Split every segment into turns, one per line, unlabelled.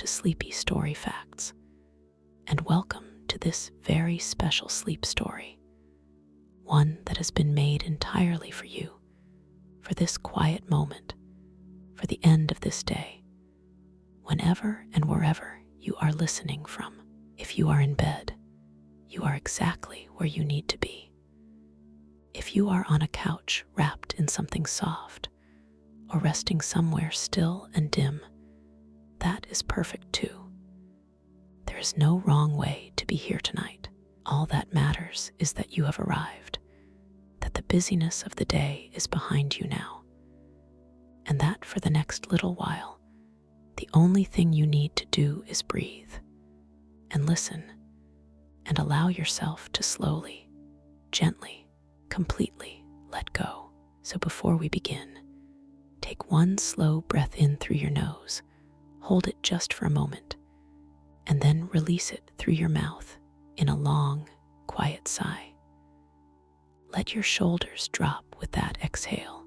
to sleepy story facts, and welcome to this very special sleep story, one that has been made entirely for you, for this quiet moment, for the end of this day, whenever and wherever you are listening from. If you are in bed, you are exactly where you need to be. If you are on a couch wrapped in something soft, or resting somewhere still and dim, that is perfect too. There is no wrong way to be here tonight. All that matters is that you have arrived, that the busyness of the day is behind you now, and that for the next little while, the only thing you need to do is breathe and listen and allow yourself to slowly, gently, completely let go. So before we begin, take one slow breath in through your nose, hold it just for a moment, and then release it through your mouth in a long, quiet sigh. Let your shoulders drop with that exhale.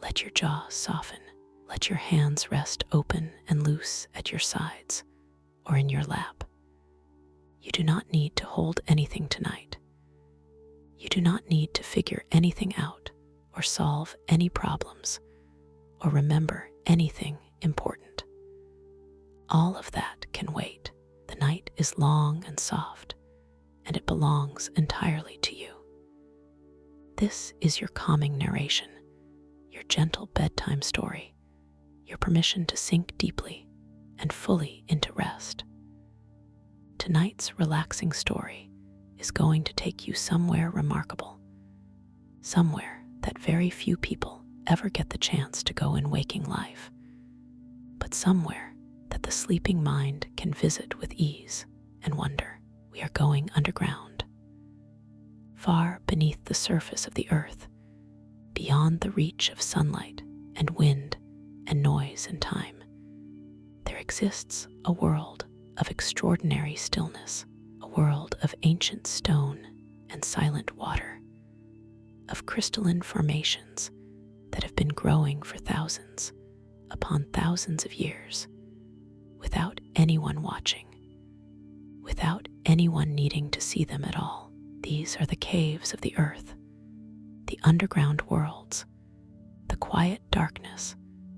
Let your jaw soften. Let your hands rest open and loose at your sides or in your lap. You do not need to hold anything tonight. You do not need to figure anything out or solve any problems or remember anything important. All of that can wait. The night is long and soft, and it belongs entirely to you. This is your calming narration, your gentle bedtime story, your permission to sink deeply and fully into rest. Tonight's relaxing story is going to take you somewhere remarkable, somewhere that very few people ever get the chance to go in waking life, but somewhere that the sleeping mind can visit with ease and wonder. We are going underground, far beneath the surface of the earth, beyond the reach of sunlight and wind and noise and time. There exists a world of extraordinary stillness, a world of ancient stone and silent water, of crystalline formations that have been growing for thousands upon thousands of years, without anyone watching, without anyone needing to see them at all. These are the caves of the earth, the underground worlds, the quiet darkness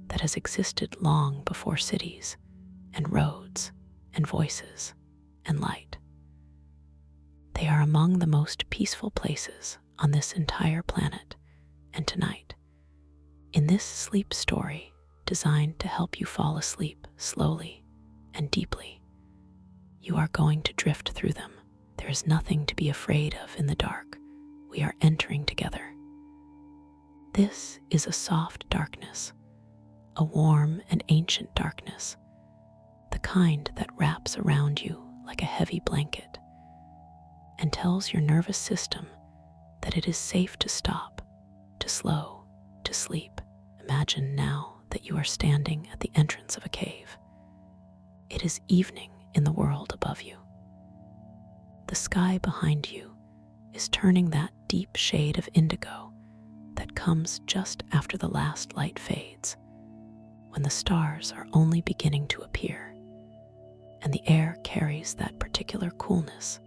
that has existed long before cities and roads and voices and light. They are among the most peaceful places on this entire planet, and tonight, in this sleep story designed to help you fall asleep slowly and deeply, you are going to drift through them. There is nothing to be afraid of in the dark. We are entering together. This is a soft darkness, a warm and ancient darkness, the kind that wraps around you like a heavy blanket and tells your nervous system that it is safe to stop, to slow, to sleep. Imagine now that you are standing at the entrance of a cave. It is evening in the world above you. The sky behind you is turning that deep shade of indigo that comes just after the last light fades, when the stars are only beginning to appear, and the air carries that particular coolness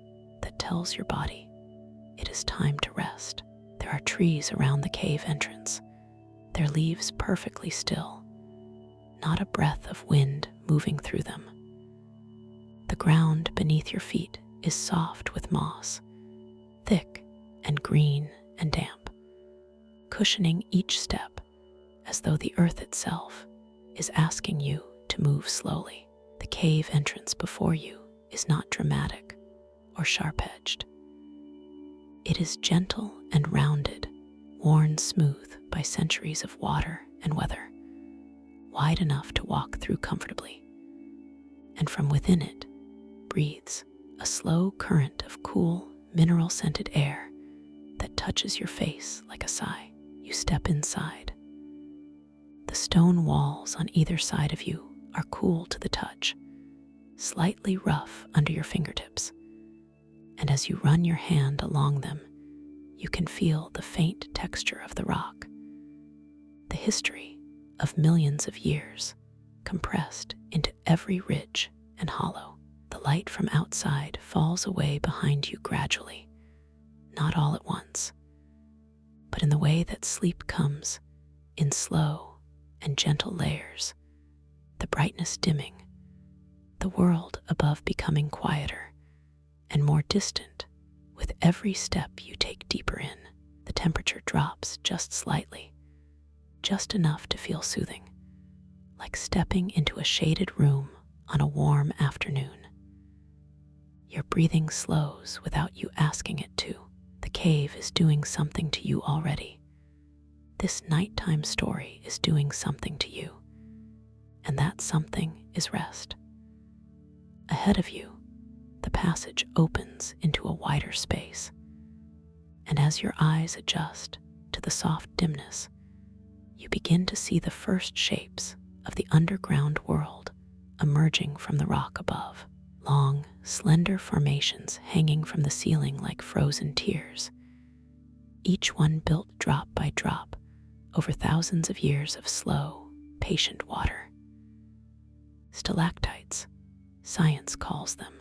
that tells your body it is time to rest. There are trees around the cave entrance, their leaves perfectly still, not a breath of wind moving through them. The ground beneath your feet is soft with moss, thick and green and damp, cushioning each step as though the earth itself is asking you to move slowly. The cave entrance before you is not dramatic or sharp-edged. It is gentle and rounded, worn smooth by centuries of water and weather, wide enough to walk through comfortably. And from within it breathes a slow current of cool, mineral-scented air that touches your face like a sigh. You step inside. The stone walls on either side of you are cool to the touch, slightly rough under your fingertips, and as you run your hand along them, you can feel the faint texture of the rock, the history of millions of years compressed into every ridge and hollow. The light from outside falls away behind you gradually, not all at once, but in the way that sleep comes, in slow and gentle layers, the brightness dimming, the world above becoming quieter and more distant with every step you take deeper in. The temperature drops just slightly, just enough to feel soothing, like stepping into a shaded room on a warm afternoon. Your breathing slows without you asking it to. The cave is doing something to you already. This nighttime story is doing something to you, and that something is rest. Ahead of you, the passage opens into a wider space, and as your eyes adjust to the soft dimness, you begin to see the first shapes of the underground world emerging from the rock above. Long, slender formations hanging from the ceiling like frozen tears, each one built drop by drop over thousands of years of slow, patient water. Stalactites, science calls them,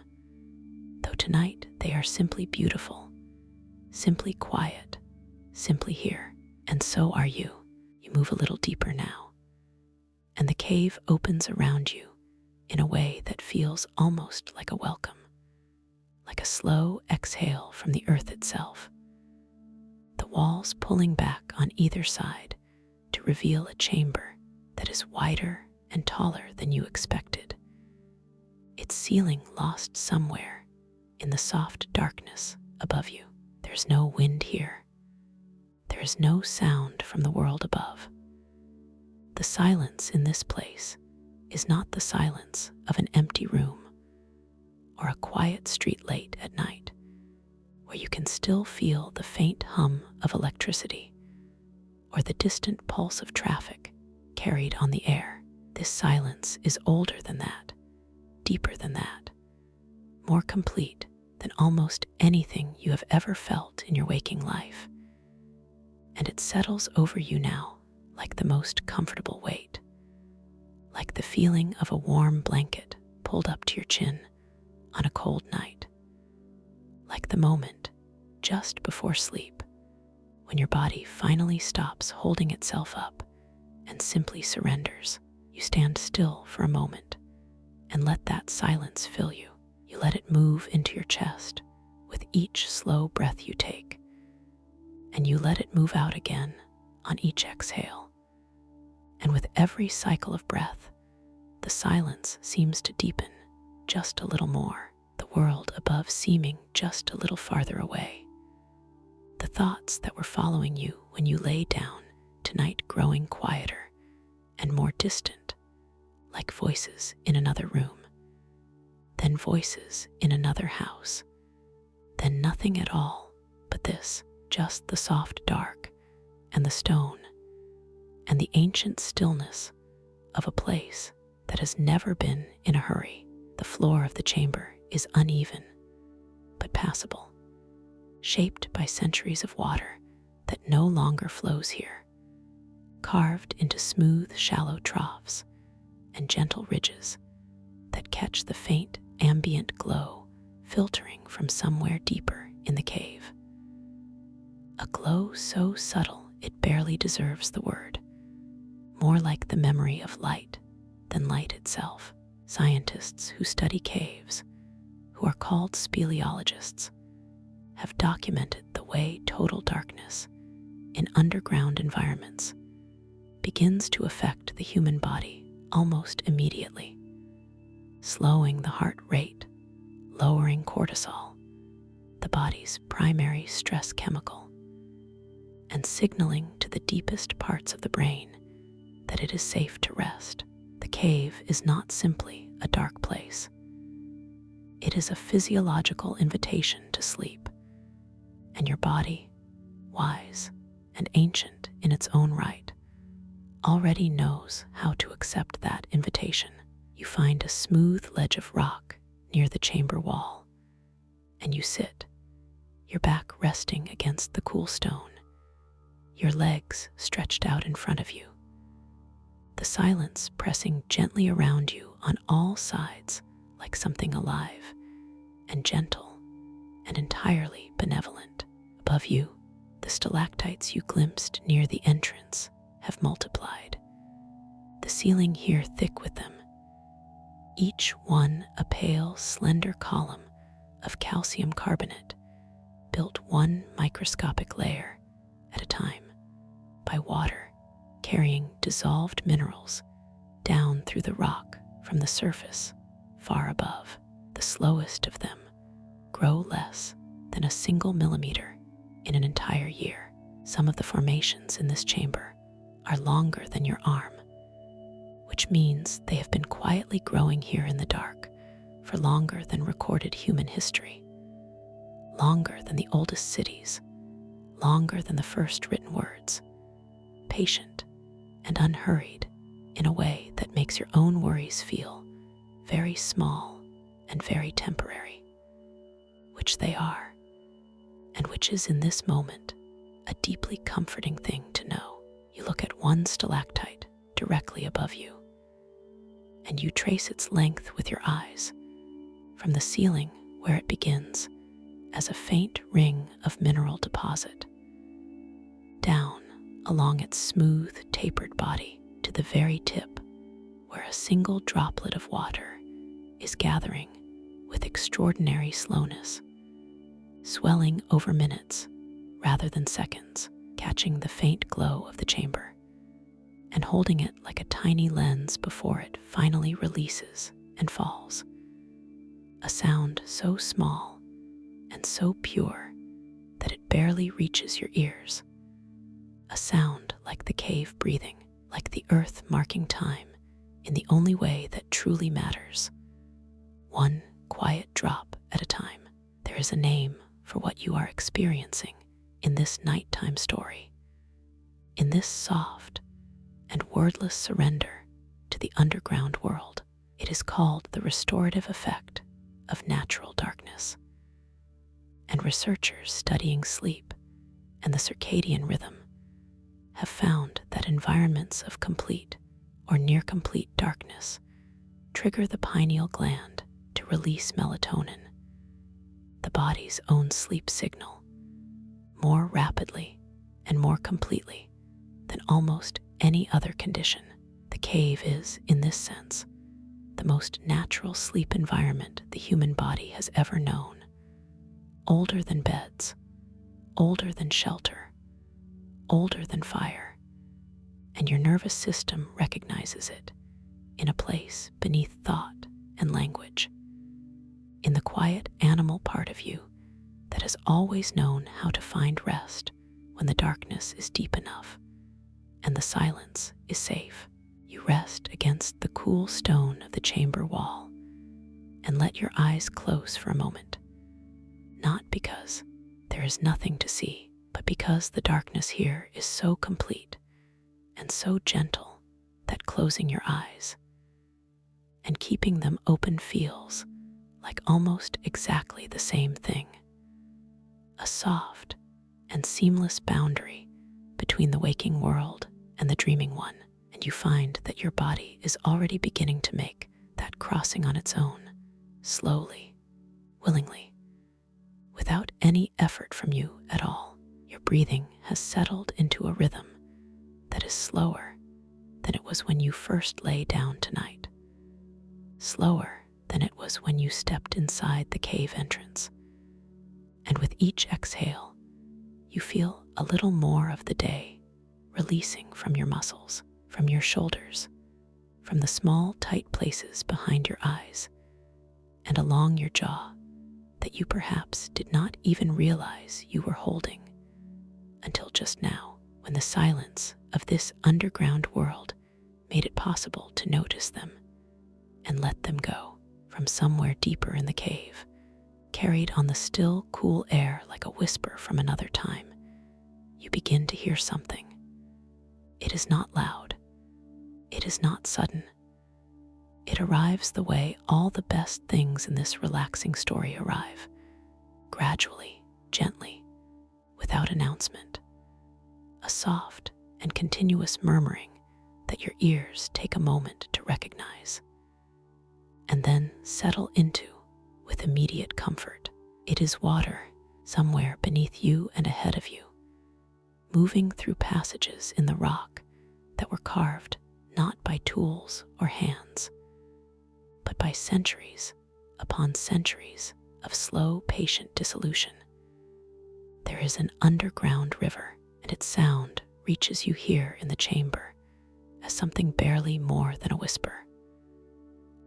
though tonight they are simply beautiful, simply quiet, simply here. And so are you. You move a little deeper now, and the cave opens around you in a way that feels almost like a welcome, like a slow exhale from the earth itself. The walls pulling back on either side to reveal a chamber that is wider and taller than you expected, its ceiling lost somewhere in the soft darkness above you. There's no wind here. There is no sound from the world above. The silence in this place is not the silence of an empty room or a quiet street late at night, where you can still feel the faint hum of electricity or the distant pulse of traffic carried on the air. This silence is older than that, deeper than that, more complete than almost anything you have ever felt in your waking life. And it settles over you now like the most comfortable weight, like the feeling of a warm blanket pulled up to your chin on a cold night, like the moment just before sleep when your body finally stops holding itself up and simply surrenders. You stand still for a moment and let that silence fill you. You let it move into your chest with each slow breath you take, and you let it move out again on each exhale. And with every cycle of breath, the silence seems to deepen just a little more, the world above seeming just a little farther away. The thoughts that were following you when you lay down tonight growing quieter and more distant, like voices in another room, then voices in another house, then nothing at all but this, just the soft dark and the stone and the ancient stillness of a place that has never been in a hurry. The floor of the chamber is uneven but passable, shaped by centuries of water that no longer flows here, carved into smooth, shallow troughs and gentle ridges that catch the faint, ambient glow filtering from somewhere deeper in the cave. A glow so subtle it barely deserves the word, more like the memory of light than light itself. Scientists who study caves, who are called speleologists, have documented the way total darkness in underground environments begins to affect the human body almost immediately, slowing the heart rate, lowering cortisol, the body's primary stress chemical, and signaling to the deepest parts of the brain that it is safe to rest. The cave is not simply a dark place. It is a physiological invitation to sleep, and your body, wise and ancient in its own right, already knows how to accept that invitation. You find a smooth ledge of rock near the chamber wall, and you sit, your back resting against the cool stone, your legs stretched out in front of you, the silence pressing gently around you on all sides like something alive and gentle and entirely benevolent. Above you, the stalactites you glimpsed near the entrance have multiplied, the ceiling here thick with them, each one a pale, slender column of calcium carbonate, built one microscopic layer at a time by water carrying dissolved minerals down through the rock from the surface far above. The slowest of them grow less than a single millimeter in an entire year. Some of the formations in this chamber are longer than your arm, which means they have been quietly growing here in the dark for longer than recorded human history, longer than the oldest cities, longer than the first written words, patient and unhurried in a way that makes your own worries feel very small and very temporary, which they are, and which is in this moment a deeply comforting thing to know. You look at one stalactite directly above you, and you trace its length with your eyes from the ceiling where it begins as a faint ring of mineral deposit, down along its smooth, tapered body to the very tip where a single droplet of water is gathering with extraordinary slowness, swelling over minutes rather than seconds, catching the faint glow of the chamber and holding it like a tiny lens before it finally releases and falls. A sound so small and so pure that it barely reaches your ears. A sound like the cave breathing, like the earth marking time in the only way that truly matters. One quiet drop at a time. There is a name for what you are experiencing in this nighttime story, in this soft and wordless surrender to the underground world. It is called the restorative effect of natural darkness. And researchers studying sleep and the circadian rhythm have found that environments of complete or near complete darkness trigger the pineal gland to release melatonin, the body's own sleep signal, more rapidly and more completely than almost any other condition. The cave is, in this sense, the most natural sleep environment the human body has ever known. Older than beds, older than shelter, older than fire, and your nervous system recognizes it in a place beneath thought and language, in the quiet animal part of you that has always known how to find rest when the darkness is deep enough and the silence is safe. You rest against the cool stone of the chamber wall and let your eyes close for a moment, not because there is nothing to see, but because the darkness here is so complete and so gentle that closing your eyes and keeping them open feels like almost exactly the same thing. A soft and seamless boundary between the waking world and the dreaming one, and you find that your body is already beginning to make that crossing on its own, slowly, willingly, without any effort from you at all. Your breathing has settled into a rhythm that is slower than it was when you first lay down tonight, slower than it was when you stepped inside the cave entrance. And with each exhale, you feel a little more of the day releasing from your muscles, from your shoulders, from the small, tight places behind your eyes, and along your jaw that you perhaps did not even realize you were holding until just now, when the silence of this underground world made it possible to notice them and let them go from somewhere deeper in the cave, carried on the still, cool air like a whisper from another time. You begin to hear something. It is not loud. It is not sudden. It arrives the way all the best things in this relaxing story arrive, gradually, gently, without announcement. A soft and continuous murmuring that your ears take a moment to recognize. settle into with immediate comfort. It is water somewhere beneath you and ahead of you, moving through passages in the rock that were carved not by tools or hands, but by centuries upon centuries of slow, patient dissolution. There is an underground river, and its sound reaches you here in the chamber as something barely more than a whisper.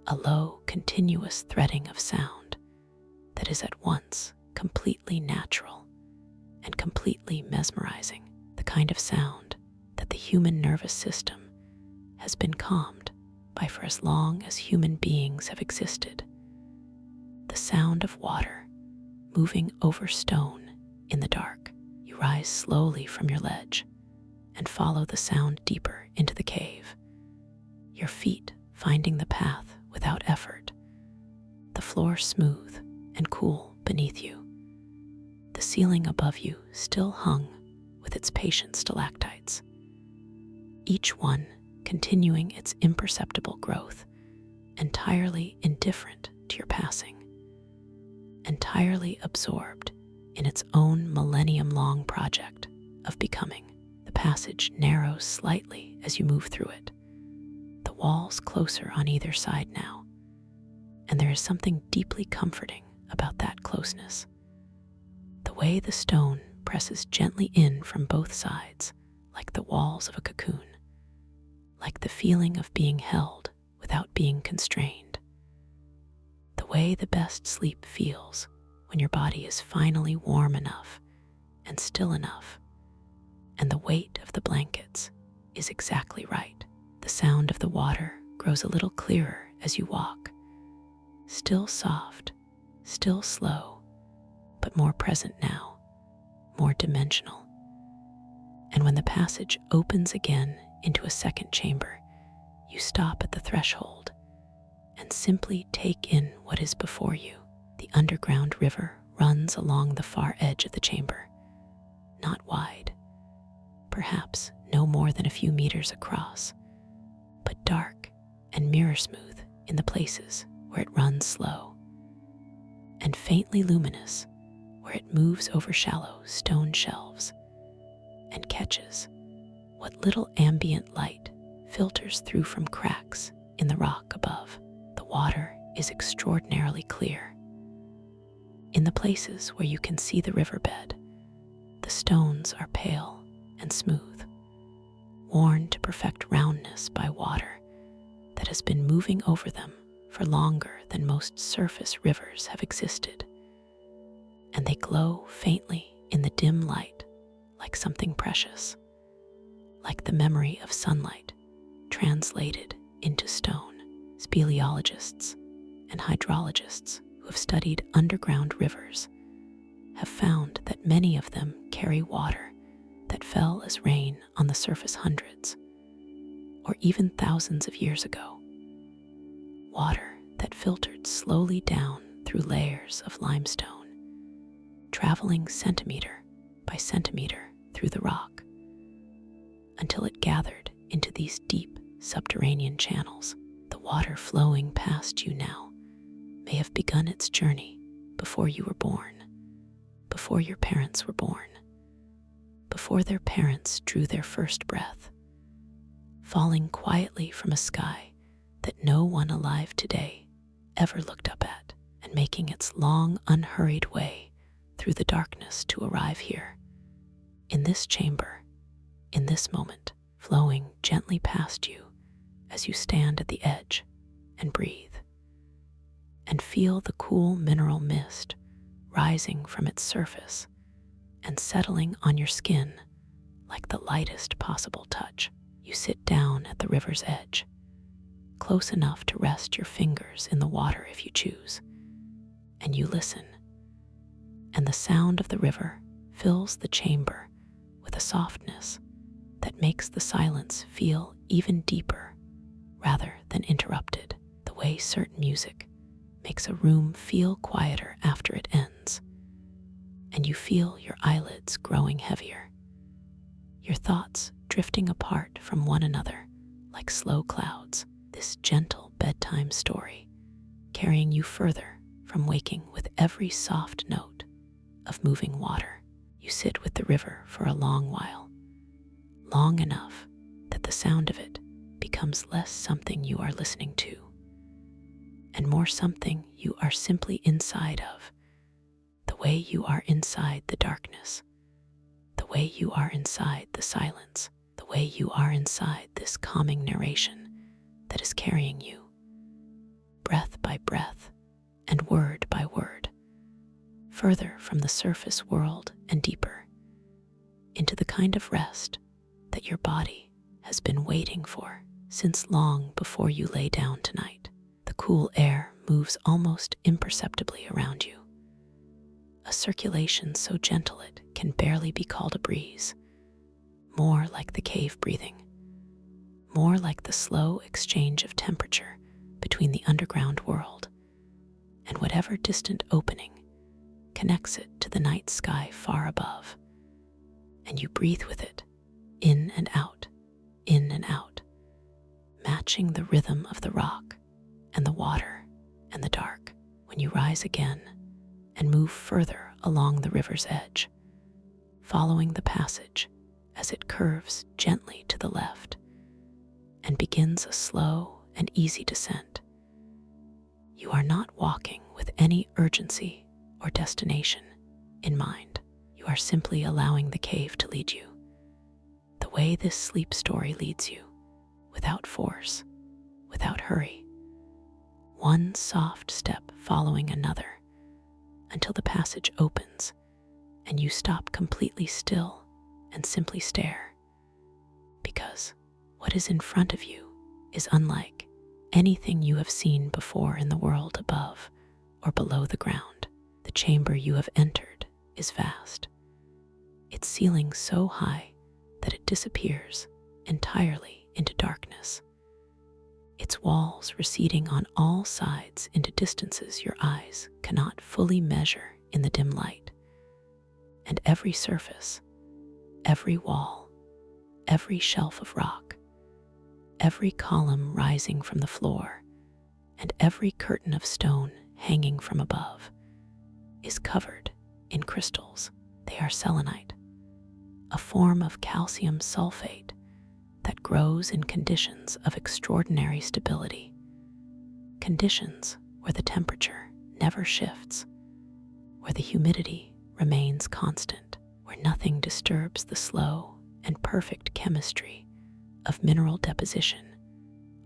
A low, continuous threading of sound that is at once completely natural and completely mesmerizing, the kind of sound that the human nervous system has been calmed by for as long as human beings have existed. The sound of water moving over stone in the dark. You rise slowly from your ledge and follow the sound deeper into the cave, your feet finding the path without effort, the floor smooth and cool beneath you, the ceiling above you still hung with its patient stalactites, each one continuing its imperceptible growth, entirely indifferent to your passing, entirely absorbed in its own millennium-long project of becoming. The passage narrows slightly as you move through it, the walls closer on either side now, and there is something deeply comforting about that closeness. The way the stone presses gently in from both sides, like the walls of a cocoon, like the feeling of being held without being constrained. The way the best sleep feels when your body is finally warm enough and still enough, and the weight of the blankets is exactly right. The sound of the water grows a little clearer as you walk, still soft, still slow, but more present now, more dimensional. And when the passage opens again into a second chamber, you stop at the threshold and simply take in what is before you. The underground river runs along the far edge of the chamber, not wide, perhaps no more than a few meters across, but dark and mirror smooth in the places where it runs slow, and faintly luminous where it moves over shallow stone shelves and catches what little ambient light filters through from cracks in the rock above. The water is extraordinarily clear. In the places where you can see the riverbed, the stones are pale and smooth, worn to perfect roundness by water that has been moving over them for longer than most surface rivers have existed, and they glow faintly in the dim light like something precious, like the memory of sunlight translated into stone. Speleologists and hydrologists who have studied underground rivers have found that many of them carry water that fell as rain on the surface hundreds or even thousands of years ago. Water that filtered slowly down through layers of limestone, traveling centimeter by centimeter through the rock until it gathered into these deep subterranean channels. The water flowing past you now may have begun its journey before you were born, before your parents were born, before their parents drew their first breath, falling quietly from a sky that no one alive today ever looked up at, and making its long, unhurried way through the darkness to arrive here, in this chamber, in this moment, flowing gently past you as you stand at the edge and breathe, and feel the cool mineral mist rising from its surface and settling on your skin like the lightest possible touch. You sit down at the river's edge, close enough to rest your fingers in the water if you choose, and you listen, and the sound of the river fills the chamber with a softness that makes the silence feel even deeper rather than interrupted, the way certain music makes a room feel quieter after it ends, and you feel your eyelids growing heavier, your thoughts drifting apart from one another like slow clouds. This gentle bedtime story carrying you further from waking with every soft note of moving water. You sit with the river for a long while, long enough that the sound of it becomes less something you are listening to and more something you are simply inside of, the way you are inside the darkness, the way you are inside the silence, the way you are inside this calming narration that is carrying you, breath by breath and word by word, further from the surface world and deeper into the kind of rest that your body has been waiting for since long before you lay down tonight. The cool air moves almost imperceptibly around you, a circulation so gentle it can barely be called a breeze, more like the cave breathing, more like the slow exchange of temperature between the underground world and whatever distant opening connects it to the night sky far above. And you breathe with it, in and out, matching the rhythm of the rock and the water and the dark. When you rise again and move further along the river's edge, following the passage as it curves gently to the left and begins a slow and easy descent, you are not walking with any urgency or destination in mind. You are simply allowing the cave to lead you, the way this sleep story leads you, without force, without hurry, one soft step following another, until the passage opens and you stop completely still and simply stare, because what is in front of you is unlike anything you have seen before in the world above or below the ground. The chamber you have entered is vast, its ceiling so high that it disappears entirely into darkness, its walls receding on all sides into distances your eyes cannot fully measure in the dim light, and every surface, every wall, every shelf of rock, every column rising from the floor, and every curtain of stone hanging from above is covered in crystals. They are selenite, a form of calcium sulfate that grows in conditions of extraordinary stability, conditions where the temperature never shifts, where the humidity remains constant, where nothing disturbs the slow and perfect chemistry of mineral deposition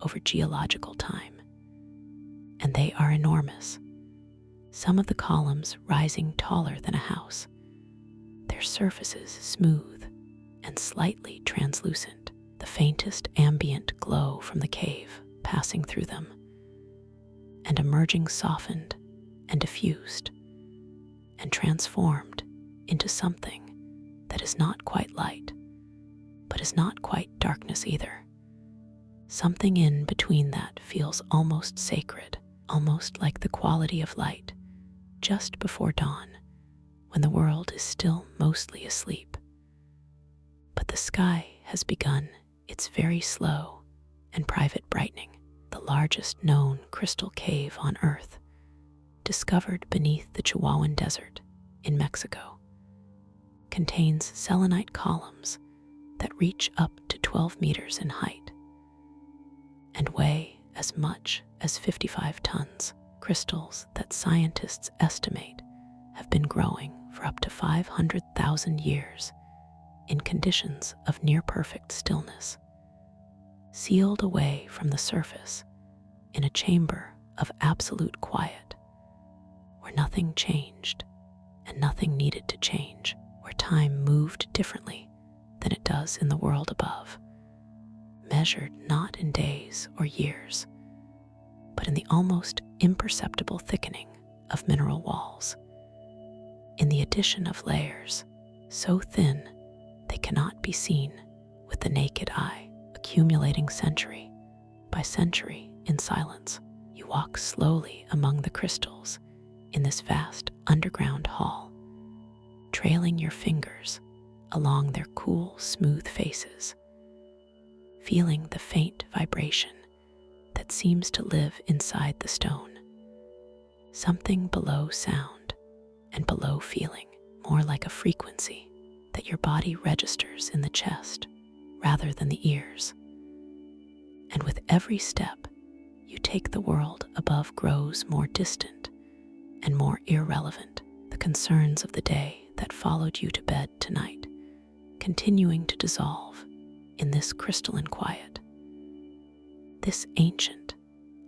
over geological time. And they are enormous, some of the columns rising taller than a house, their surfaces smooth and slightly translucent, the faintest ambient glow from the cave passing through them and emerging softened and diffused and transformed into something that is not quite light, but is not quite darkness either. Something in between that feels almost sacred, almost like the quality of light just before dawn, when the world is still mostly asleep. But the sky has begun its very slow and private brightening. The largest known crystal cave on Earth, discovered beneath the Chihuahuan Desert in Mexico, contains selenite columns that reach up to 12 meters in height and weigh as much as 55 tons. Crystals that scientists estimate have been growing for up to 500,000 years in conditions of near-perfect stillness, sealed away from the surface in a chamber of absolute quiet, where nothing changed and nothing needed to change, where time moved differently than it does in the world above, measured not in days or years, but in the almost imperceptible thickening of mineral walls, in the addition of layers so thin they cannot be seen with the naked eye, accumulating century by century in silence. You walk slowly among the crystals in this vast underground hall, trailing your fingers along their cool, smooth faces, feeling the faint vibration that seems to live inside the stone, something below sound and below feeling, more like a frequency that your body registers in the chest rather than the ears. And with every step you take, the world above grows more distant and more irrelevant. The concerns of the day that followed you to bed tonight, continuing to dissolve in this crystalline quiet. This ancient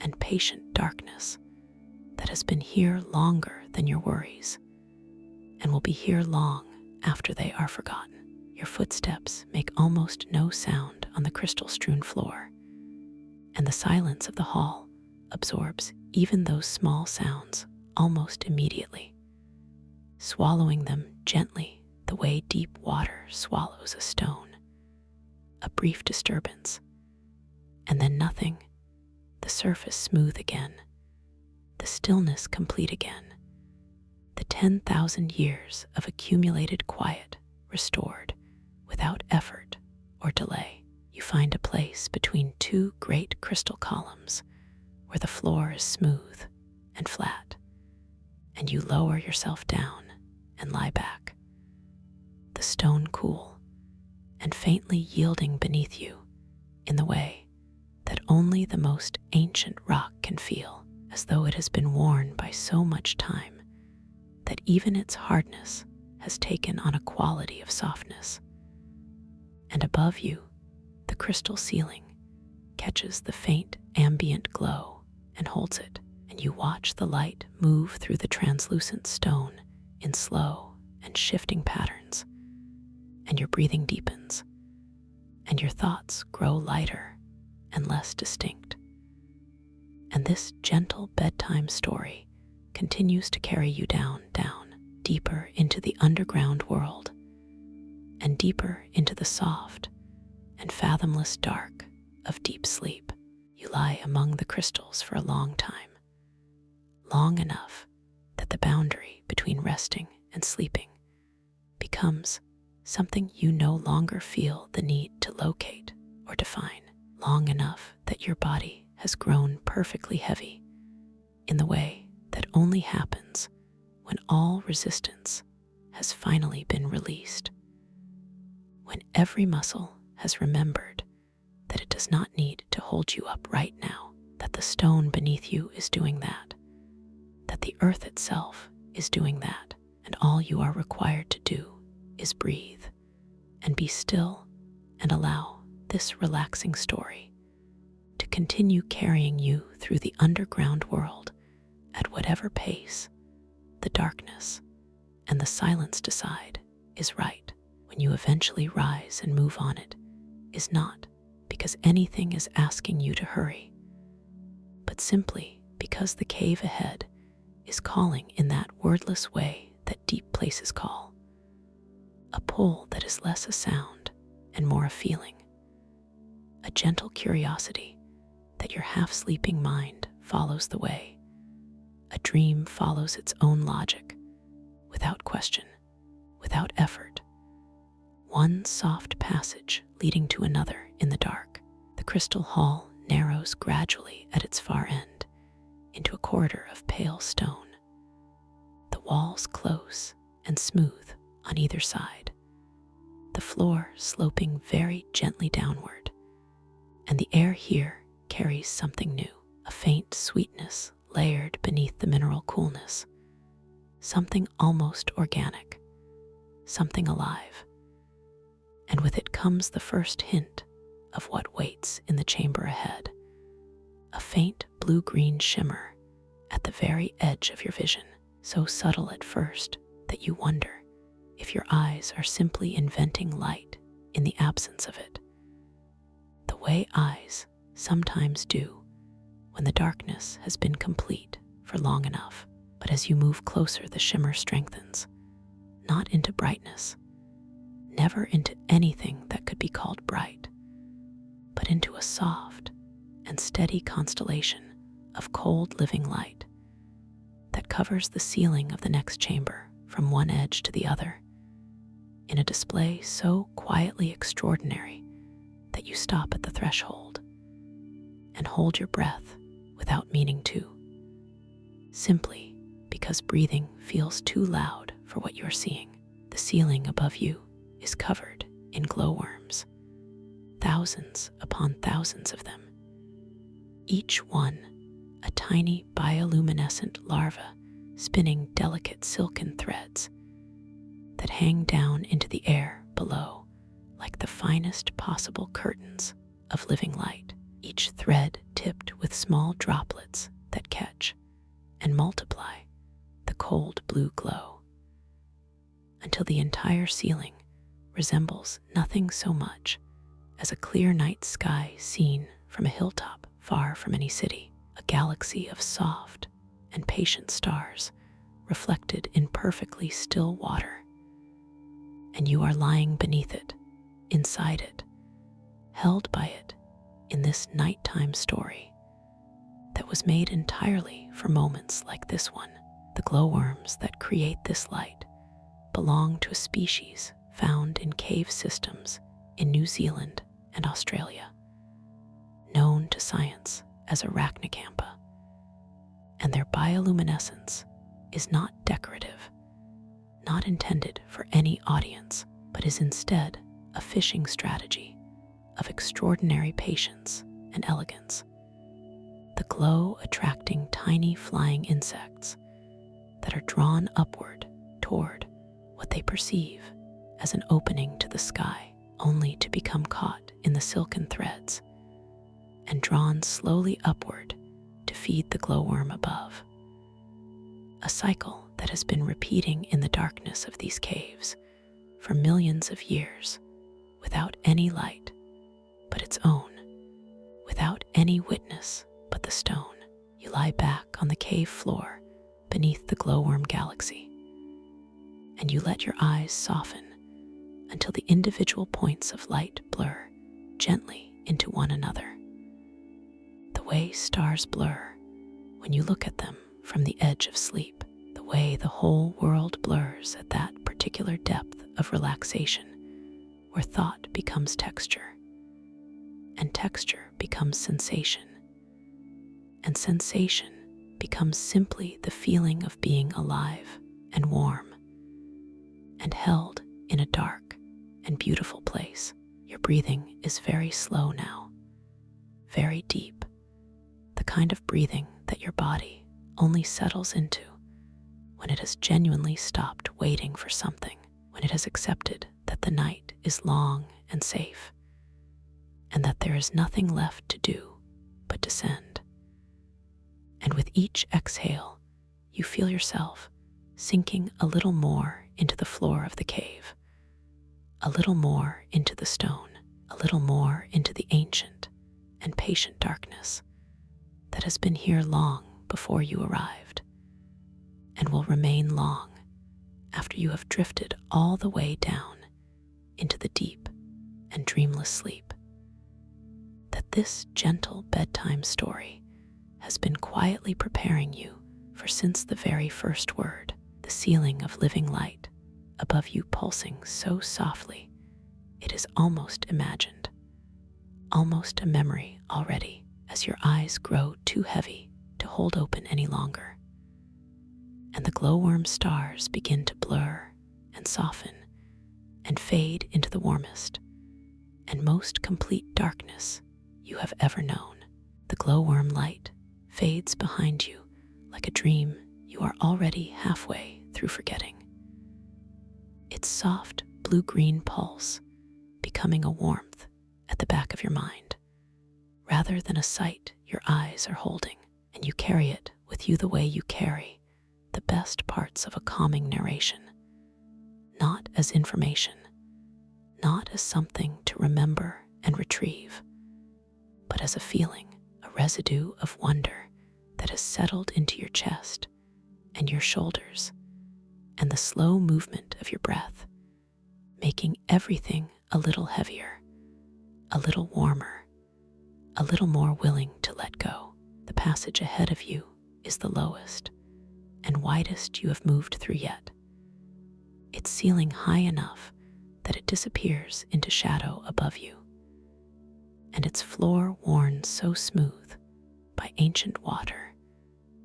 and patient darkness that has been here longer than your worries and will be here long after they are forgotten. Your footsteps make almost no sound on the crystal-strewn floor, and the silence of the hall absorbs even those small sounds almost immediately, swallowing them gently the way deep water swallows a stone. A brief disturbance, and then nothing, the surface smooth again, the stillness complete again, the 10,000 years of accumulated quiet restored without effort or delay. You find a place between two great crystal columns where the floor is smooth and flat, and you lower yourself down and lie back, the stone cool and faintly yielding beneath you in the way that only the most ancient rock can feel, as though it has been worn by so much time that even its hardness has taken on a quality of softness. And above you, the crystal ceiling catches the faint ambient glow and holds it, and you watch the light move through the translucent stone in slow and shifting patterns, and your breathing deepens, and your thoughts grow lighter and less distinct. And this gentle bedtime story continues to carry you down, deeper into the underground world, and deeper into the soft and fathomless dark of deep sleep. You lie among the crystals for a long time, long enough that the boundary between resting and sleeping becomes something you no longer feel the need to locate or define, long enough that your body has grown perfectly heavy in the way that only happens when all resistance has finally been released, when every muscle has remembered that it does not need to hold you up right now, that the stone beneath you is doing that the earth itself is doing that, and all you are required to do is breathe and be still and allow this relaxing story to continue carrying you through the underground world at whatever pace the darkness and the silence decide is right. When you eventually rise and move on, it is not because anything is asking you to hurry, but simply because the cave ahead is calling in that wordless way that deep places call, a pull that is less a sound and more a feeling, a gentle curiosity that your half-sleeping mind follows the way. A dream follows its own logic, without question, without effort. One soft passage leading to another in the dark. The crystal hall narrows gradually at its far end into a corridor of pale stone, the walls close and smooth on either side, the floor sloping very gently downward, and the air here carries something new, a faint sweetness layered beneath the mineral coolness, something almost organic, something alive. And with it comes the first hint of what waits in the chamber ahead, a faint blue-green shimmer at the very edge of your vision, so subtle at first that you wonder if your eyes are simply inventing light in the absence of it, the way eyes sometimes do when the darkness has been complete for long enough. But as you move closer, the shimmer strengthens, not into brightness, never into anything that could be called bright, but into a soft and steady constellation of cold living light that covers the ceiling of the next chamber from one edge to the other, in a display so quietly extraordinary that you stop at the threshold and hold your breath without meaning to, simply because breathing feels too loud for what you're seeing. The ceiling above you is covered in glowworms, thousands upon thousands of them, each one a tiny bioluminescent larva spinning delicate silken threads that hang down into the air below like the finest possible curtains of living light, each thread tipped with small droplets that catch and multiply the cold blue glow until the entire ceiling resembles nothing so much as a clear night sky seen from a hilltop far from any city, a galaxy of soft and patient stars reflected in perfectly still water. And you are lying beneath it, inside it, held by it in this nighttime story that was made entirely for moments like this one. The glowworms that create this light belong to a species found in cave systems in New Zealand and Australia, known to science as arachnocampa, and their bioluminescence is not decorative, not intended for any audience, but is instead a fishing strategy of extraordinary patience and elegance. The glow attracting tiny flying insects that are drawn upward toward what they perceive as an opening to the sky, only to become caught in the silken threads and drawn slowly upward to feed the glowworm above. A cycle that has been repeating in the darkness of these caves for millions of years, without any light but its own, without any witness but the stone. You lie back on the cave floor beneath the glowworm galaxy, and you let your eyes soften until the individual points of light blur gently into one another. The way stars blur when you look at them from the edge of sleep, the way the whole world blurs at that particular depth of relaxation where thought becomes texture, and texture becomes sensation, and sensation becomes simply the feeling of being alive and warm and held in a dark and beautiful place. Your breathing is very slow now, very deep, the kind of breathing that your body only settles into when it has genuinely stopped waiting for something, when it has accepted that the night is long and safe, and that there is nothing left to do but descend. And with each exhale, you feel yourself sinking a little more into the floor of the cave, a little more into the stone, a little more into the ancient and patient darkness that has been here long before you arrived, and will remain long after you have drifted all the way down into the deep and dreamless sleep that this gentle bedtime story has been quietly preparing you for since the very first word. The ceiling of living light above you pulsing so softly it is almost imagined, almost a memory already, as your eyes grow too heavy to hold open any longer, and the glowworm stars begin to blur and soften and fade into the warmest and most complete darkness you have ever known. The glowworm light fades behind you like a dream you are already halfway through forgetting, its soft blue-green pulse becoming a warmth at the back of your mind, rather than a sight your eyes are holding, and you carry it with you the way you carry the best parts of a calming narration, not as information, not as something to remember and retrieve, but as a feeling, a residue of wonder that has settled into your chest and your shoulders and the slow movement of your breath, making everything a little heavier, a little warmer, a little more willing to let go. The passage ahead of you is the lowest and widest you have moved through yet, its ceiling high enough that it disappears into shadow above you, and its floor worn so smooth by ancient water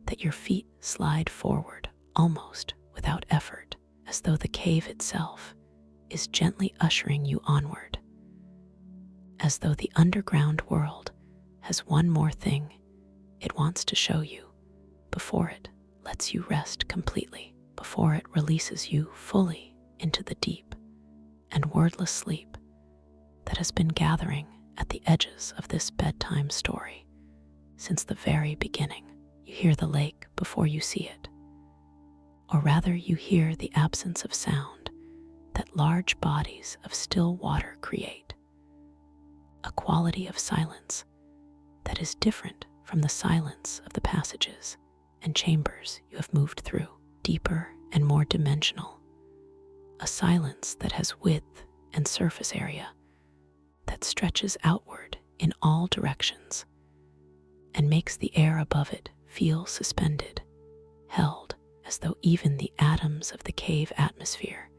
that your feet slide forward almost without effort, as though the cave itself is gently ushering you onward, as though the underground world has one more thing it wants to show you before it lets you rest completely, before it releases you fully into the deep and wordless sleep that has been gathering at the edges of this bedtime story since the very beginning. You hear the lake before you see it, or rather you hear the absence of sound that large bodies of still water create, a quality of silence that is different from the silence of the passages and chambers you have moved through, deeper and more dimensional, a silence that has width and surface area that stretches outward in all directions and makes the air above it feel suspended, held as though even the atoms of the cave atmosphere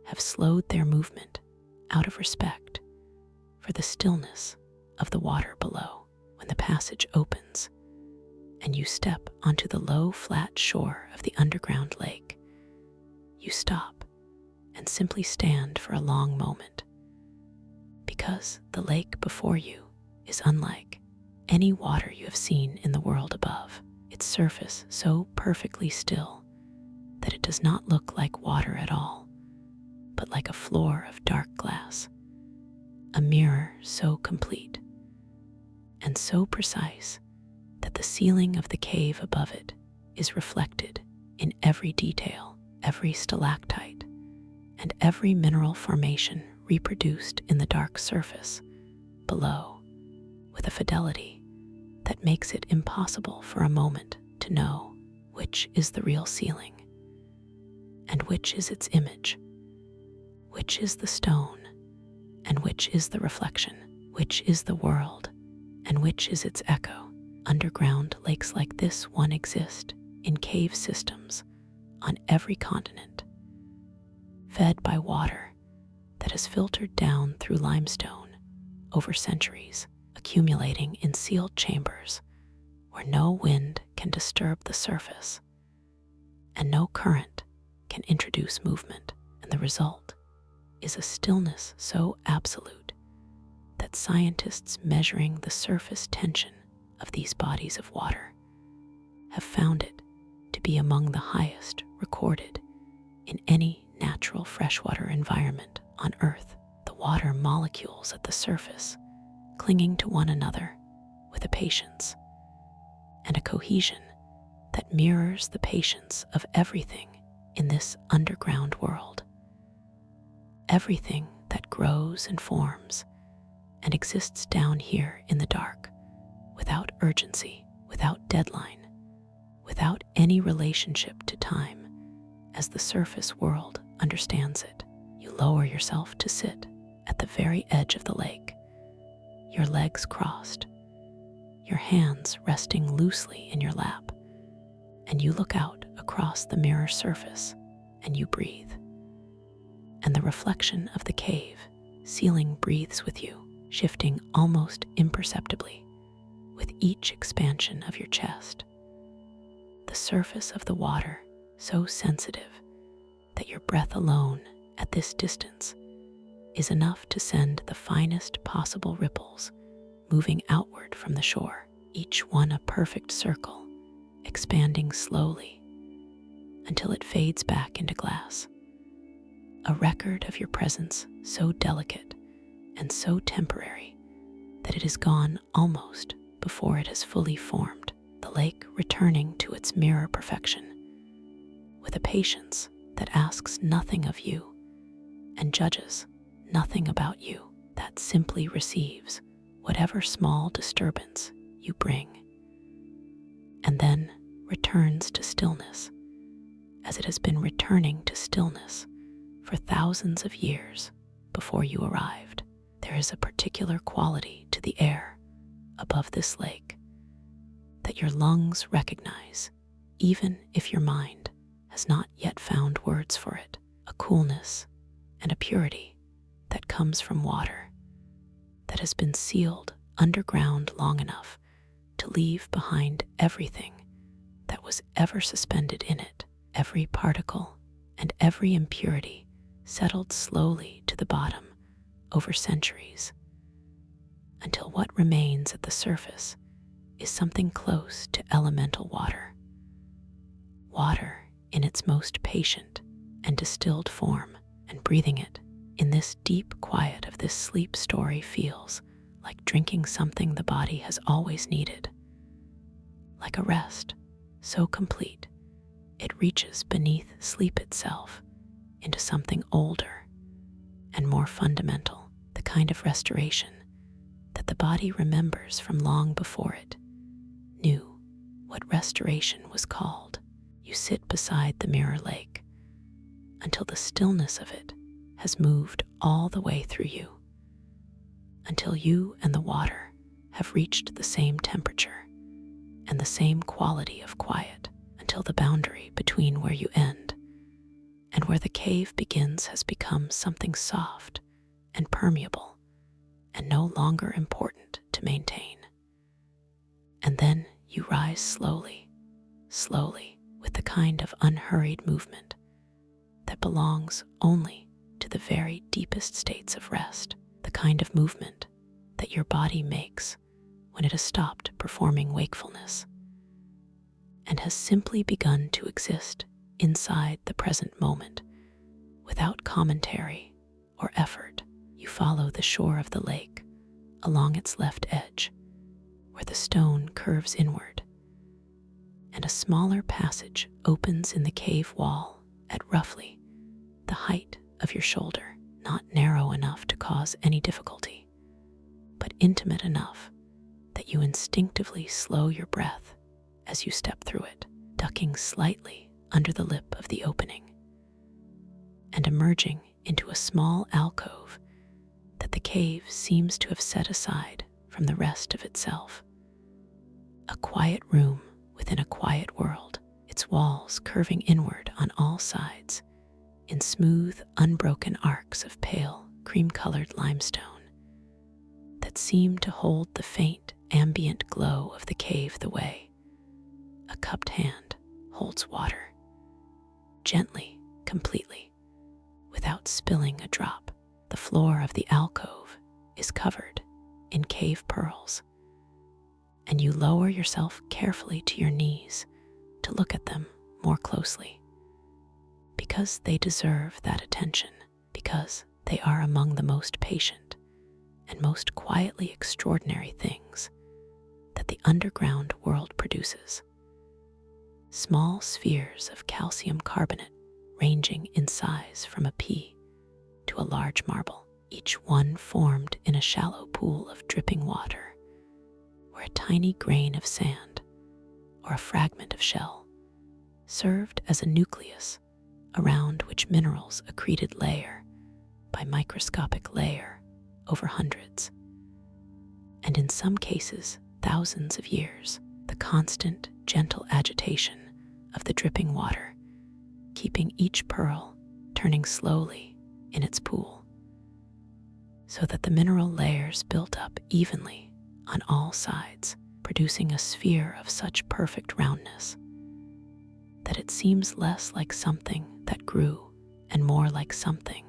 have slowed their movement out of respect for the stillness of the water below. When the passage opens and you step onto the low, flat shore of the underground lake, you stop and simply stand for a long moment, because the lake before you is unlike any water you have seen in the world above. Its surface so perfectly still that it does not look like water at all, but like a floor of dark glass, a mirror so complete and so precise that the ceiling of the cave above it is reflected in every detail, every stalactite, and every mineral formation reproduced in the dark surface below with a fidelity that makes it impossible for a moment to know which is the real ceiling and which is its image, which is the stone and which is the reflection, which is the world and which is its echo. Underground lakes like this one exist in cave systems on every continent, fed by water that has filtered down through limestone over centuries, accumulating in sealed chambers where no wind can disturb the surface and no current can introduce movement, and the result is a stillness so absolute that scientists measuring the surface tension of these bodies of water have found it to be among the highest recorded in any natural freshwater environment on Earth. The water molecules at the surface clinging to one another with a patience and a cohesion that mirrors the patience of everything in this underground world. Everything that grows and forms and exists down here in the dark, without urgency, without deadline, without any relationship to time as the surface world understands it. You lower yourself to sit at the very edge of the lake, your legs crossed, your hands resting loosely in your lap, and you look out across the mirror surface and you breathe. And the reflection of the cave ceiling breathes with you, shifting almost imperceptibly with each expansion of your chest. The surface of the water so sensitive that your breath alone at this distance is enough to send the finest possible ripples moving outward from the shore, each one a perfect circle, expanding slowly until it fades back into glass. A record of your presence so delicate and so temporary that it is gone almost before it has fully formed, the lake returning to its mirror perfection with a patience that asks nothing of you and judges nothing about you, that simply receives whatever small disturbance you bring, and then returns to stillness as it has been returning to stillness for thousands of years before you arrived. There is a particular quality to the air above this lake that your lungs recognize, even if your mind has not yet found words for it, a coolness and a purity that comes from water that has been sealed underground long enough to leave behind everything that was ever suspended in it. Every particle and every impurity settled slowly to the bottom over centuries, until what remains at the surface is something close to elemental water. Water in its most patient and distilled form, and breathing it in this deep quiet of this sleep story feels like drinking something the body has always needed, like a rest so complete it reaches beneath sleep itself into something older and more fundamental, the kind of restoration that the body remembers from long before it knew what restoration was called. You sit beside the mirror lake until the stillness of it has moved all the way through you, until you and the water have reached the same temperature and the same quality of quiet, until the boundary between where you end and where the cave begins has become something soft and permeable and no longer important to maintain. And then you rise slowly, slowly, with the kind of unhurried movement that belongs only to the very deepest states of rest, the kind of movement that your body makes when it has stopped performing wakefulness and has simply begun to exist inside the present moment without commentary or effort. You follow the shore of the lake along its left edge, where the stone curves inward, and a smaller passage opens in the cave wall at roughly the height of your shoulder, not narrow enough to cause any difficulty, but intimate enough that you instinctively slow your breath as you step through it, ducking slightly under the lip of the opening and emerging into a small alcove that the cave seems to have set aside from the rest of itself. A quiet room within a quiet world, its walls curving inward on all sides in smooth, unbroken arcs of pale, cream-colored limestone that seem to hold the faint, ambient glow of the cave the way a cupped hand holds water, gently, completely, without spilling a drop. The floor of the alcove is covered in cave pearls, and you lower yourself carefully to your knees to look at them more closely, because they deserve that attention, because they are among the most patient and most quietly extraordinary things that the underground world produces. Small spheres of calcium carbonate ranging in size from a pea to a large marble, each one formed in a shallow pool of dripping water, where a tiny grain of sand or a fragment of shell served as a nucleus around which minerals accreted layer by microscopic layer over hundreds, and in some cases thousands of years. The constant, gentle agitation of the dripping water, keeping each pearl turning slowly in its pool, so that the mineral layers built up evenly on all sides, producing a sphere of such perfect roundness that it seems less like something that grew and more like something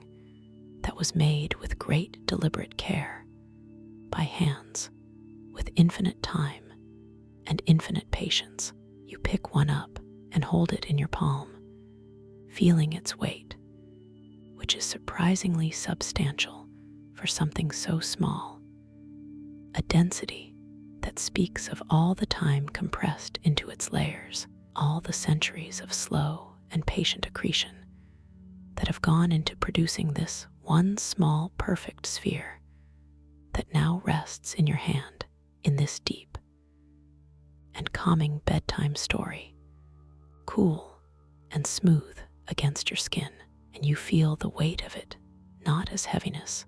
that was made with great deliberate care by hands with infinite time and infinite patience. You pick one up and hold it in your palm, feeling its weight, which is surprisingly substantial for something so small, a density that speaks of all the time compressed into its layers, all the centuries of slow and patient accretion that have gone into producing this one small perfect sphere that now rests in your hand in this deep and calming bedtime story, cool and smooth against your skin, and you feel the weight of it not as heaviness,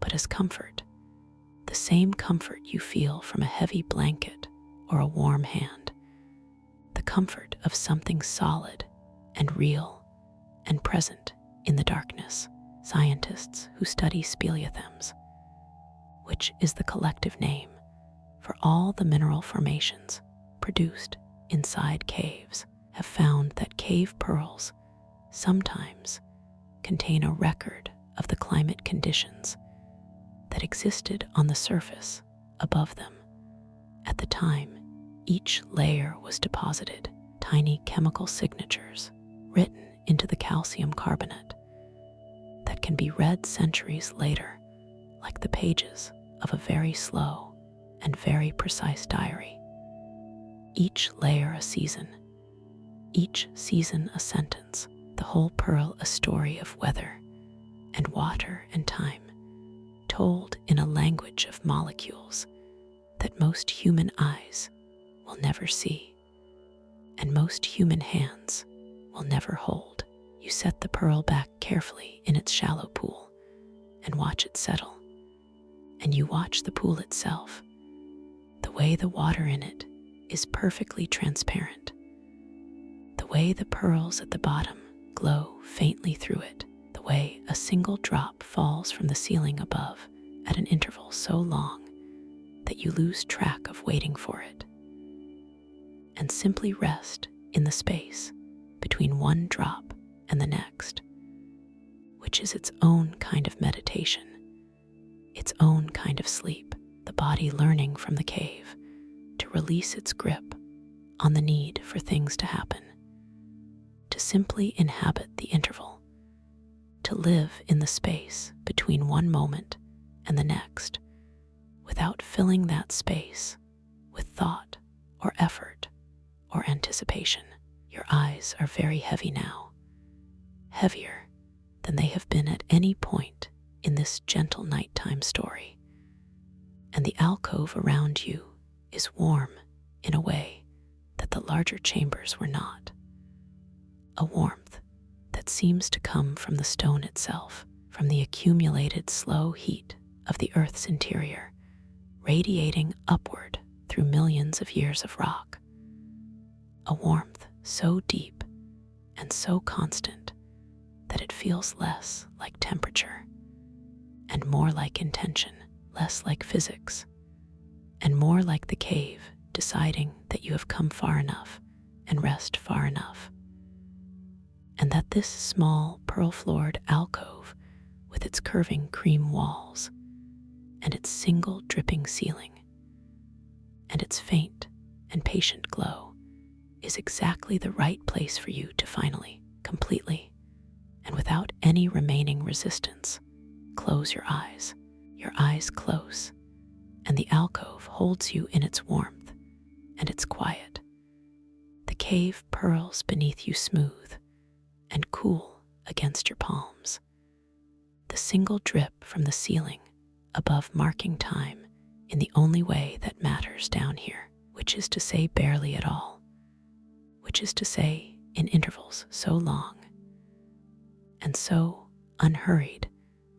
but as comfort, the same comfort you feel from a heavy blanket or a warm hand, the comfort of something solid and real and present in the darkness. Scientists who study speleothems, which is the collective name for all the mineral formations produced inside caves, have found that cave pearls sometimes contain a record of the climate conditions that existed on the surface above them. At the time each layer was deposited, tiny chemical signatures written into the calcium carbonate that can be read centuries later, like the pages of a very slow and very precise diary. Each layer a season, each season a sentence, the whole pearl a story of weather and water and time, told in a language of molecules that most human eyes will never see and most human hands will never hold. You set the pearl back carefully in its shallow pool and watch it settle. And you watch the pool itself, the way the water in it is perfectly transparent, the way the pearls at the bottom glow faintly through it, the way a single drop falls from the ceiling above at an interval so long that you lose track of waiting for it, and simply rest in the space between one drop and the next, which is its own kind of meditation, its own kind of sleep, the body learning from the cave to release its grip on the need for things to happen, to simply inhabit the interval, to live in the space between one moment and the next, without filling that space with thought or effort or anticipation. Your eyes are very heavy now, heavier than they have been at any point in this gentle nighttime story, and the alcove around you is warm in a way that the larger chambers were not, a warmth that seems to come from the stone itself, from the accumulated slow heat of the earth's interior, radiating upward through millions of years of rock, a warmth so deep and so constant that it feels less like temperature and more like intention, less like physics, and more like the cave deciding that you have come far enough and rest far enough, and that this small pearl-floored alcove with its curving cream walls and its single dripping ceiling and its faint and patient glow is exactly the right place for you to finally, completely, and without any remaining resistance, close your eyes close, and the alcove holds you in its warmth and its quiet. The cave purls beneath you smooth and cool against your palms, the single drip from the ceiling above marking time in the only way that matters down here, which is to say barely at all, which is to say in intervals so long and so unhurried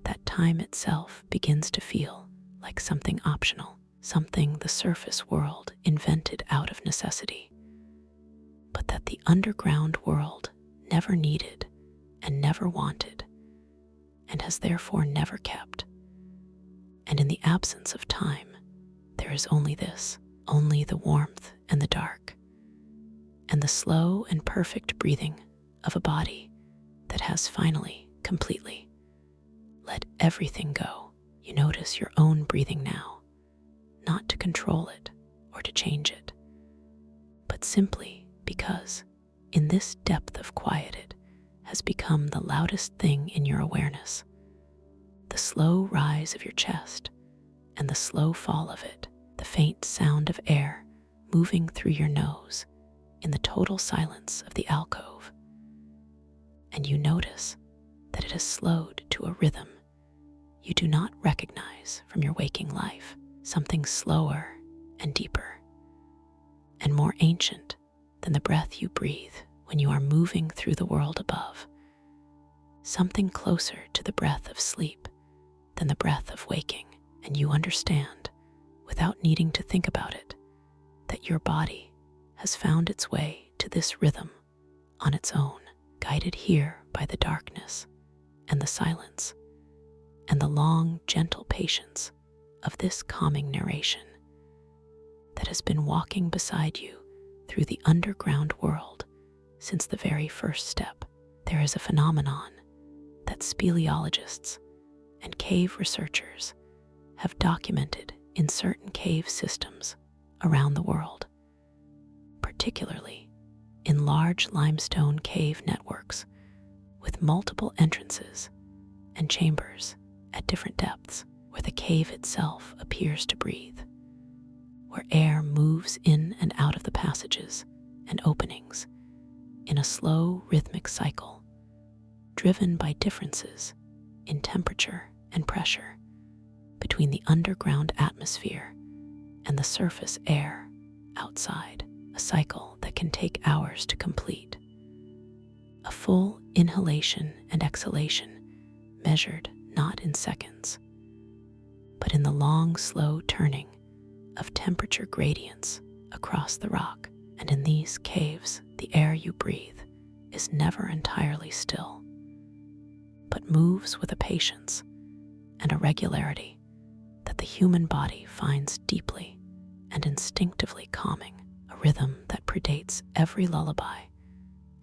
that time itself begins to feel like something optional, something the surface world invented out of necessity, but that the underground world never needed and never wanted, and has therefore never kept. And in the absence of time, there is only this, only the warmth and the dark, and the slow and perfect breathing of a body that has finally, completely let everything go. You notice your own breathing now, not to control it or to change it, but simply because in this depth of quiet it has become the loudest thing in your awareness. The slow rise of your chest and the slow fall of it, the faint sound of air moving through your nose in the total silence of the alcove. And you notice that it has slowed to a rhythm you do not recognize from your waking life, something slower and deeper and more ancient than the breath you breathe when you are moving through the world above, something closer to the breath of sleep than the breath of waking. And you understand, without needing to think about it, that your body has found its way to this rhythm on its own, guided here by the darkness and the silence and the long, gentle patience of this calming narration that has been walking beside you through the underground world since the very first step. There is a phenomenon that speleologists and cave researchers have documented in certain cave systems around the world, particularly in large limestone cave networks with multiple entrances and chambers at different depths, where the cave itself appears to breathe, where air moves in and out of the passages and openings in a slow, rhythmic cycle, driven by differences in temperature and pressure between the underground atmosphere and the surface air outside, a cycle that can take hours to complete. A full inhalation and exhalation measured not in seconds, but in the long, slow turning of temperature gradients across the rock. And in these caves, the air you breathe is never entirely still, but moves with a patience and a regularity that the human body finds deeply and instinctively calming, a rhythm that predates every lullaby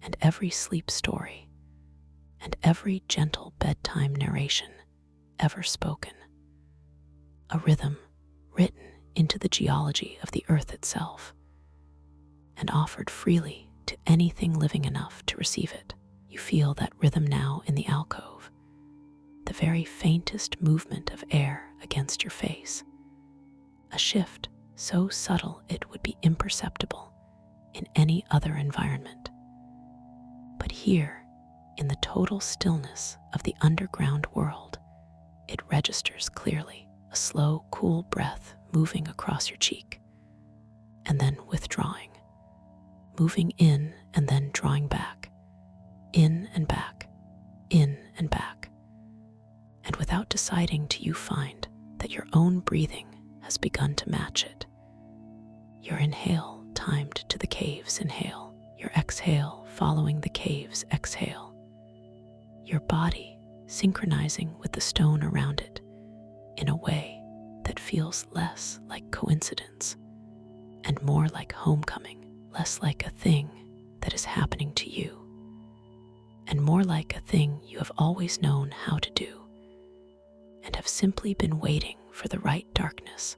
and every sleep story and every gentle bedtime narration ever spoken, a rhythm written into the geology of the earth itself and offered freely to anything living enough to receive it. You feel that rhythm now in the alcove, the very faintest movement of air against your face, a shift so subtle it would be imperceptible in any other environment. But here, in the total stillness of the underground world, it registers clearly, a slow, cool breath moving across your cheek, and then withdrawing, moving in and then drawing back, in and back, in and back. And without deciding to, you find that your own breathing has begun to match it. Your inhale timed to the cave's inhale, your exhale following the cave's exhale, your body synchronizing with the stone around it in a way that feels less like coincidence and more like homecoming, less like a thing that is happening to you, and more like a thing you have always known how to do and have simply been waiting for the right darkness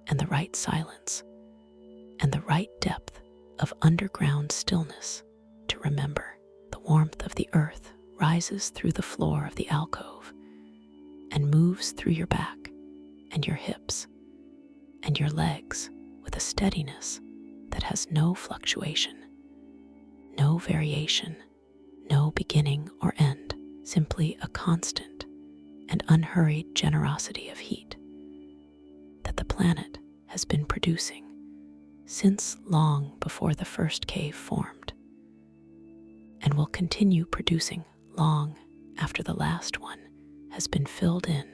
and the right silence and the right depth of underground stillness to remember. The warmth of the earth rises through the floor of the alcove and moves through your back and your hips and your legs with a steadiness that has no fluctuation, no variation, no beginning or end, simply a constant and unhurried generosity of heat that the planet has been producing since long before the first cave formed, and will continue producing long after the last one has been filled in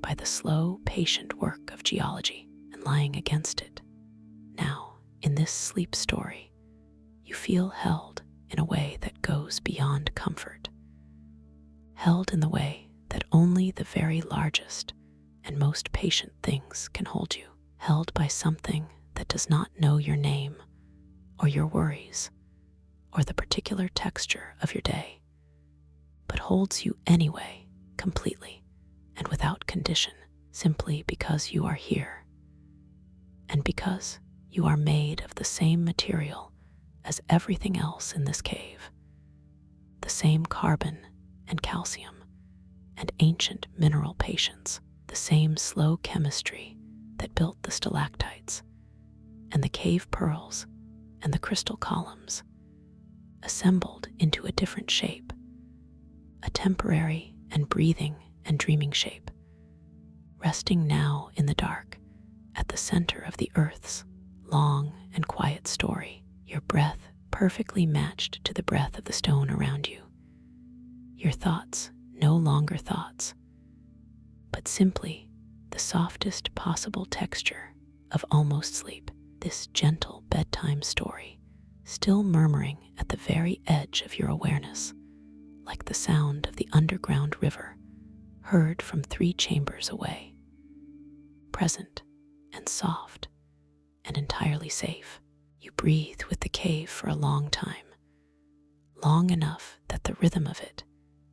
by the slow, patient work of geology. And lying against it, now, in this sleep story, you feel held in a way that goes beyond comfort, held in the way that only the very largest and most patient things can hold you, held by something that does not know your name or your worries or the particular texture of your day, but holds you anyway, completely and without condition, simply because you are here, and because you are made of the same material as everything else in this cave, the same carbon and calcium and ancient mineral patience, the same slow chemistry that built the stalactites and the cave pearls and the crystal columns, assembled into a different shape, a temporary and breathing and dreaming shape, resting now in the dark at the center of the earth's long and quiet story, your breath perfectly matched to the breath of the stone around you, your thoughts no longer thoughts, but simply the softest possible texture of almost sleep, this gentle bedtime story, still murmuring at the very edge of your awareness, like the sound of the underground river heard from 3 chambers away, present and soft and entirely safe. You breathe with the cave for a long time, long enough that the rhythm of it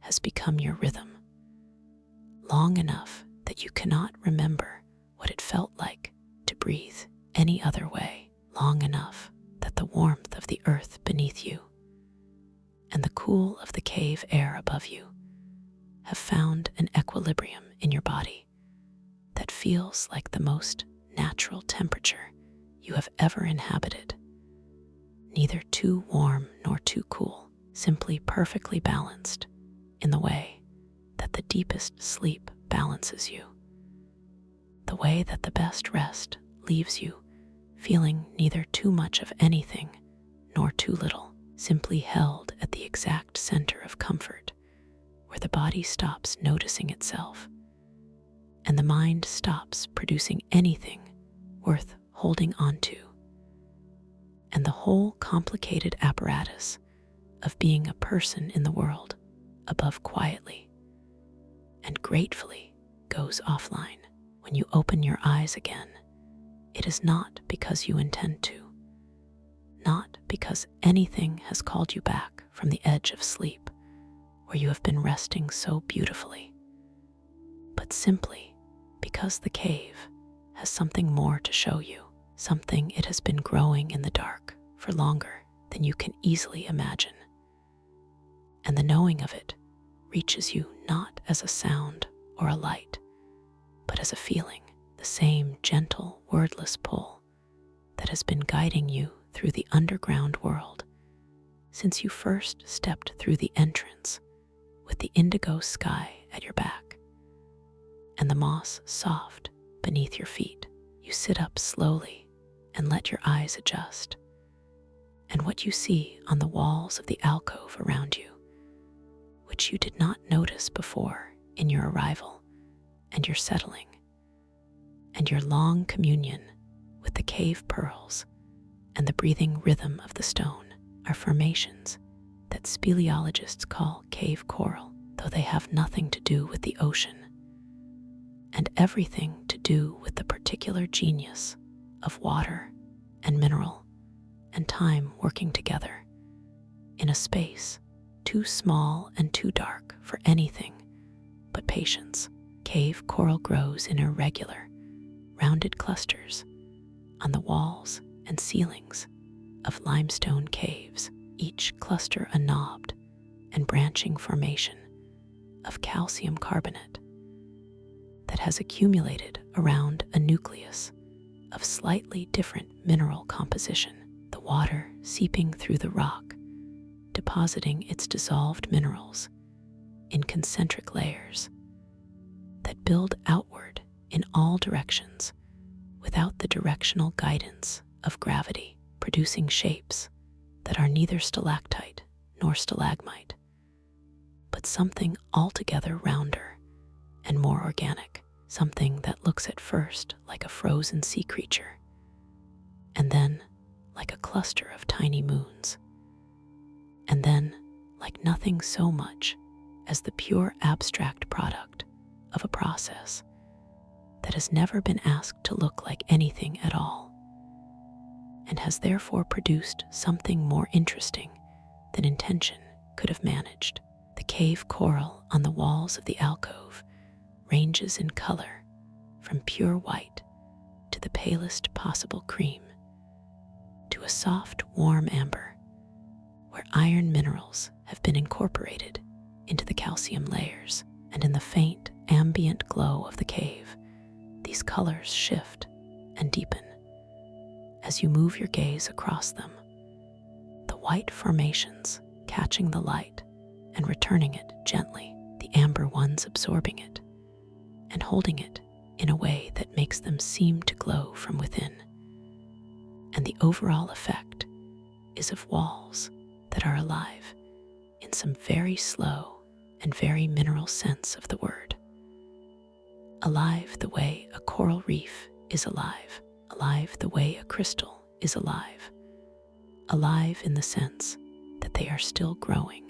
has become your rhythm, long enough that you cannot remember what it felt like to breathe any other way, long enough that the warmth of the earth beneath you and the cool of the cave air above you have found an equilibrium in your body that feels like the most natural temperature you have ever inhabited. Neither too warm nor too cool, simply perfectly balanced in the way that the deepest sleep balances you, the way that the best rest leaves you feeling neither too much of anything nor too little, simply held at the exact center of comfort, where the body stops noticing itself and the mind stops producing anything worth holding on to, and the whole complicated apparatus of being a person in the world above quietly and gratefully goes offline. When you open your eyes again, it is not because you intend to, not because anything has called you back from the edge of sleep where you have been resting so beautifully, but simply because the cave has something more to show you, something it has been growing in the dark for longer than you can easily imagine. And the knowing of it reaches you not as a sound or a light, but as a feeling, the same gentle, wordless pull that has been guiding you through the underground world since you first stepped through the entrance with the indigo sky at your back and the moss soft beneath your feet. You sit up slowly and let your eyes adjust, and what you see on the walls of the alcove around you, which you did not notice before in your arrival and your settling, and your long communion with the cave pearls and the breathing rhythm of the stone, are formations that speleologists call cave coral, though they have nothing to do with the ocean and everything to do with the particular genius of water and mineral and time working together in a space too small and too dark for anything but patience. Cave coral grows in irregular, rounded clusters on the walls and ceilings of limestone caves, each cluster a knobbed and branching formation of calcium carbonate that has accumulated around a nucleus of slightly different mineral composition, the water seeping through the rock, depositing its dissolved minerals in concentric layers that build outward in all directions without the directional guidance of gravity, producing shapes that are neither stalactite nor stalagmite, but something altogether rounder and more organic, something that looks at first like a frozen sea creature, and then like a cluster of tiny moons, and then like nothing so much as the pure abstract product of a process that has never been asked to look like anything at all, and has therefore produced something more interesting than intention could have managed. The cave coral on the walls of the alcove ranges in color from pure white to the palest possible cream, to a soft, warm amber, where iron minerals have been incorporated into the calcium layers, and in the faint, ambient glow of the cave, these colors shift and deepen as you move your gaze across them, the white formations catching the light and returning it gently, the amber ones absorbing it and holding it in a way that makes them seem to glow from within. And the overall effect is of walls that are alive in some very slow and very mineral sense of the word. Alive the way a coral reef is alive, alive the way a crystal is alive, alive in the sense that they are still growing,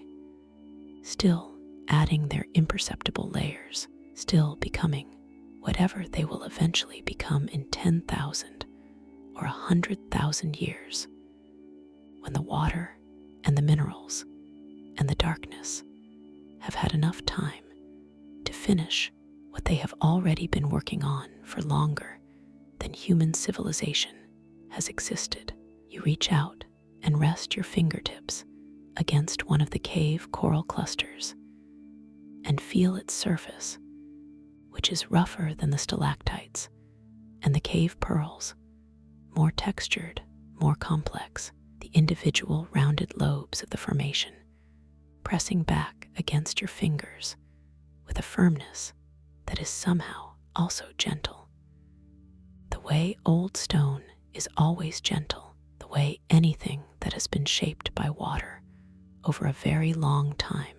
still adding their imperceptible layers, still becoming whatever they will eventually become in 10,000 or 100,000 years, when the water and the minerals and the darkness have had enough time to finish what they have already been working on for longer than human civilization has existed. You reach out and rest your fingertips against one of the cave coral clusters and feel its surface, which is rougher than the stalactites and the cave pearls, more textured, more complex, the individual rounded lobes of the formation pressing back against your fingers with a firmness that is somehow also gentle. The way old stone is always gentle, the way anything that has been shaped by water over a very long time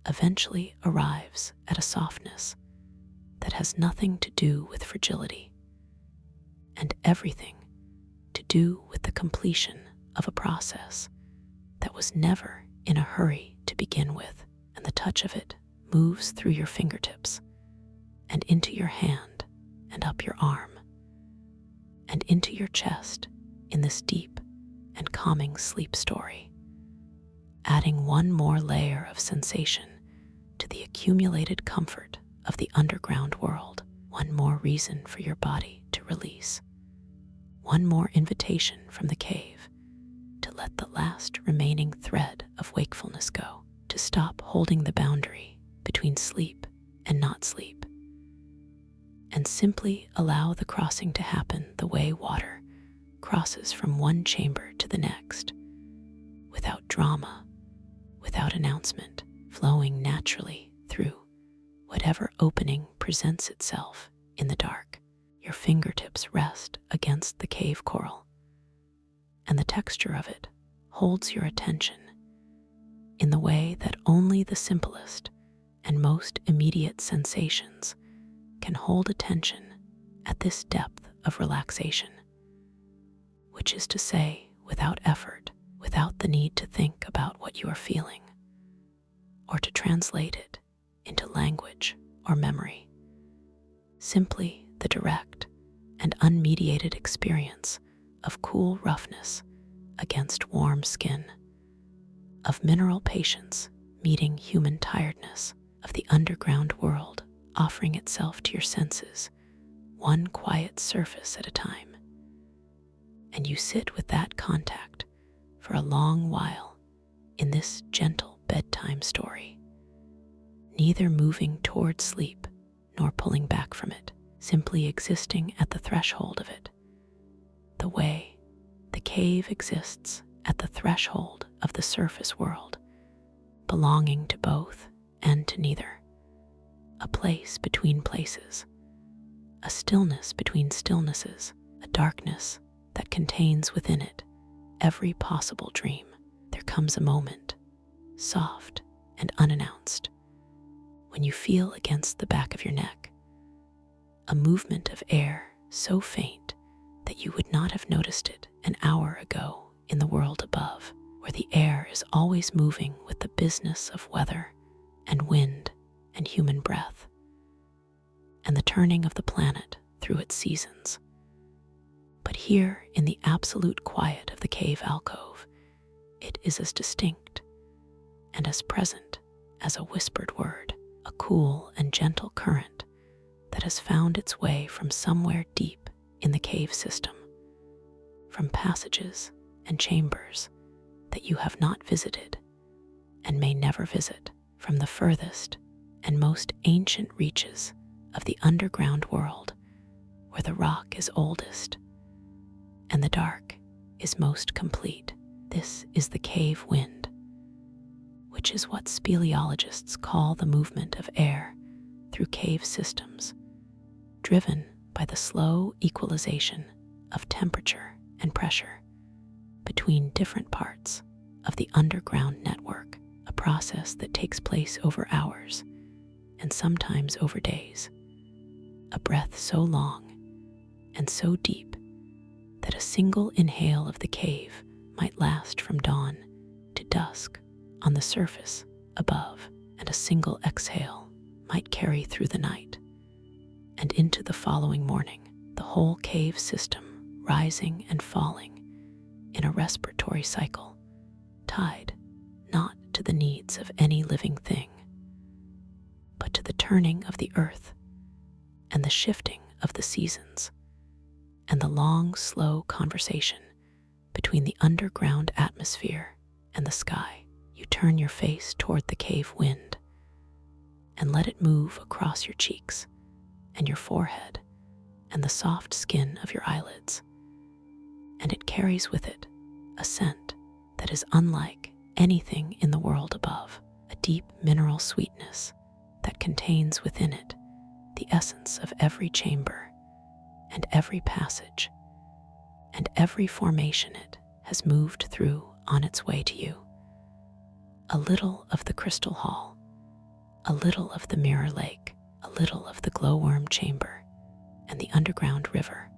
eventually arrives at a softness that has nothing to do with fragility and everything to do with the completion of a process that was never in a hurry to begin with, and the touch of it moves through your fingertips and into your hand and up your arm and into your chest in this deep and calming sleep story, adding one more layer of sensation to the accumulated comfort of the underground world, one more reason for your body to release, one more invitation from the cave to let the last remaining thread of wakefulness go, to stop holding the boundary between sleep and not sleep, and simply allow the crossing to happen the way water crosses from one chamber to the next, without drama, without announcement, flowing naturally through whatever opening presents itself in the dark. Your fingertips rest against the cave coral, and the texture of it holds your attention in the way that only the simplest and most immediate sensations can hold attention at this depth of relaxation, which is to say, without effort, without the need to think about what you are feeling or to translate it into language or memory. Simply the direct and unmediated experience of cool roughness against warm skin, of mineral patience meeting human tiredness, of the underground world offering itself to your senses, one quiet surface at a time. And you sit with that contact for a long while in this gentle bedtime story, neither moving toward sleep nor pulling back from it, simply existing at the threshold of it, the way the cave exists at the threshold of the surface world, belonging to both and to neither, a place between places, a stillness between stillnesses, a darkness that contains within it every possible dream. There comes a moment, soft and unannounced, when you feel against the back of your neck a movement of air so faint that you would not have noticed it an hour ago in the world above, where the air is always moving with the business of weather and wind and human breath, and the turning of the planet through its seasons. But here, in the absolute quiet of the cave alcove, it is as distinct and as present as a whispered word, a cool and gentle current that has found its way from somewhere deep in the cave system, from passages and chambers that you have not visited and may never visit, from the furthest and most ancient reaches of the underground world, where the rock is oldest and the dark is most complete. This is the cave wind, which is what speleologists call the movement of air through cave systems, driven by the slow equalization of temperature and pressure between different parts of the underground network, a process that takes place over hours and sometimes over days, a breath so long and so deep that a single inhale of the cave might last from dawn to dusk on the surface above, and a single exhale might carry through the night and into the following morning, the whole cave system rising and falling in a respiratory cycle, tied not to the the needs of any living thing, but to the turning of the earth and the shifting of the seasons and the long, slow conversation between the underground atmosphere and the sky. You turn your face toward the cave wind and let it move across your cheeks and your forehead and the soft skin of your eyelids. And it carries with it a scent that is unlike anything in the world above, a deep mineral sweetness that contains within it the essence of every chamber and every passage and every formation it has moved through on its way to you. A little of the crystal hall, a little of the mirror lake, a little of the glowworm chamber and the underground river,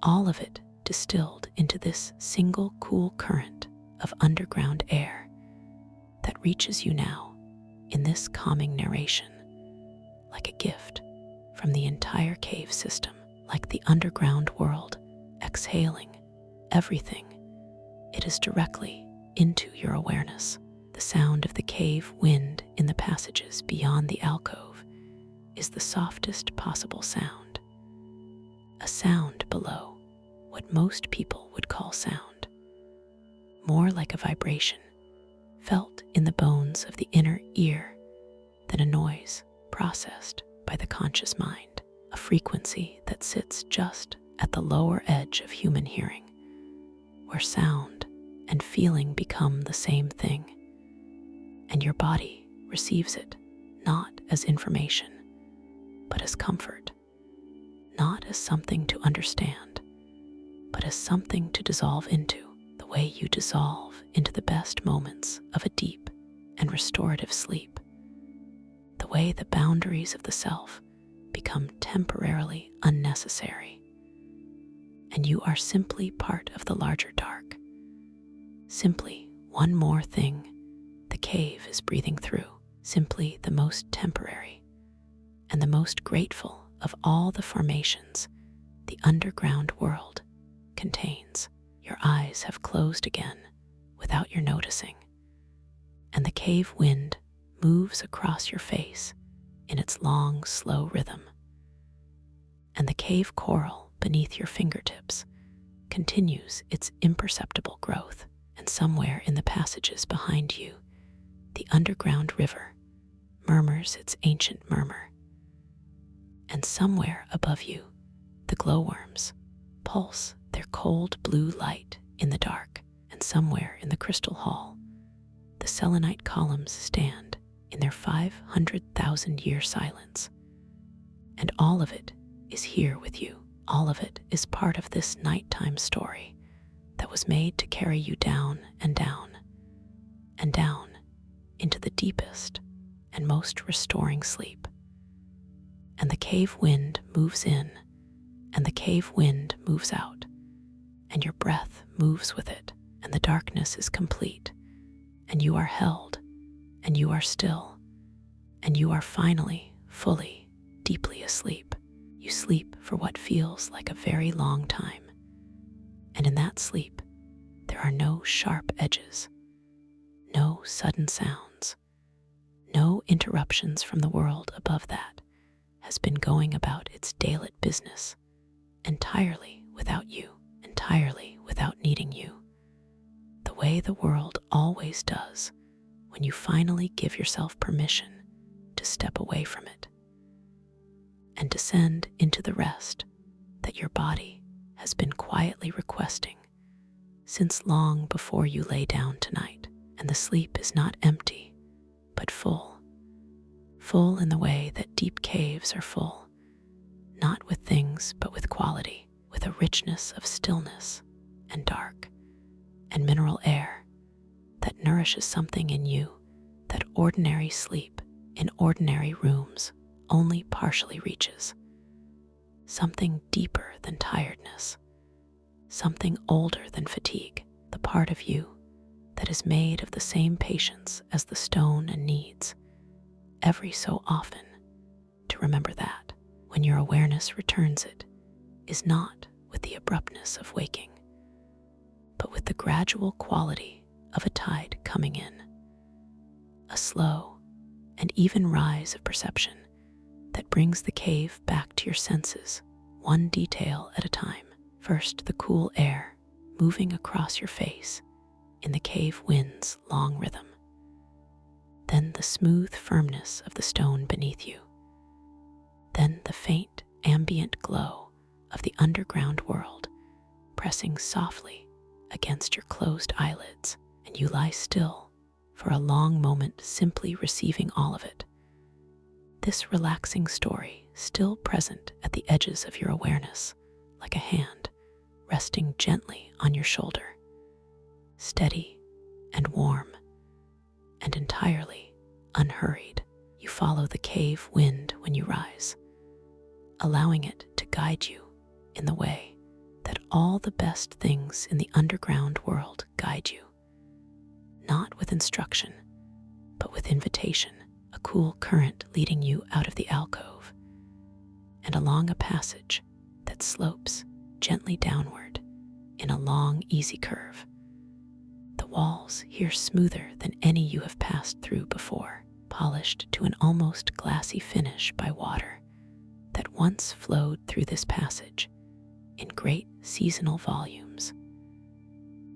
all of it distilled into this single cool current of underground air that reaches you now in this calming narration, like a gift from the entire cave system, like the underground world exhaling everything it is directly into your awareness. The sound of the cave wind in the passages beyond the alcove is the softest possible sound, a sound below what most people would call sound, more like a vibration felt in the bones of the inner ear than a noise processed by the conscious mind, a frequency that sits just at the lower edge of human hearing, where sound and feeling become the same thing, and your body receives it not as information, but as comfort, not as something to understand, but as something to dissolve into, the way you dissolve into the best moments of a deep and restorative sleep, the way the boundaries of the self become temporarily unnecessary, and you are simply part of the larger dark, simply one more thing the cave is breathing through, simply the most temporary and the most grateful of all the formations the underground world contains. Your eyes have closed again without your noticing, and the cave wind moves across your face in its long, slow rhythm, and the cave coral beneath your fingertips continues its imperceptible growth, and somewhere in the passages behind you, the underground river murmurs its ancient murmur, and somewhere above you, the glowworms pulse their cold blue light in the dark, and somewhere in the crystal hall, the selenite columns stand in their 500,000-year silence. And all of it is here with you. All of it is part of this nighttime story that was made to carry you down and down and down into the deepest and most restoring sleep. And the cave wind moves in, and the cave wind moves out, and your breath moves with it, and the darkness is complete, and you are held, and you are still, and you are finally, fully, deeply asleep. You sleep for what feels like a very long time, and in that sleep, there are no sharp edges, no sudden sounds, no interruptions from the world above that has been going about its daylit business entirely without you, entirely without needing you, the way the world always does when you finally give yourself permission to step away from it and descend into the rest that your body has been quietly requesting since long before you lay down tonight. And the sleep is not empty, but full, full in the way that deep caves are full, not with things, but with quality, with a richness of stillness and dark and mineral air that nourishes something in you that ordinary sleep in ordinary rooms only partially reaches, something deeper than tiredness, something older than fatigue, the part of you that is made of the same patience as the stone and needs every so often to remember that when your awareness returns, it is not with the abruptness of waking, but with the gradual quality of a tide coming in, a slow and even rise of perception that brings the cave back to your senses, one detail at a time. First, the cool air moving across your face in the cave wind's long rhythm. Then the smooth firmness of the stone beneath you. Then the faint ambient glow of the underground world pressing softly against your closed eyelids, and you lie still for a long moment, simply receiving all of it. This relaxing story still present at the edges of your awareness, like a hand resting gently on your shoulder, steady and warm and entirely unhurried. You follow the cave wind when you rise, allowing it to guide you in the way that all the best things in the underground world guide you, not with instruction, but with invitation, a cool current leading you out of the alcove and along a passage that slopes gently downward in a long, easy curve. The walls here smoother than any you have passed through before, polished to an almost glassy finish by water that once flowed through this passage in great seasonal volumes,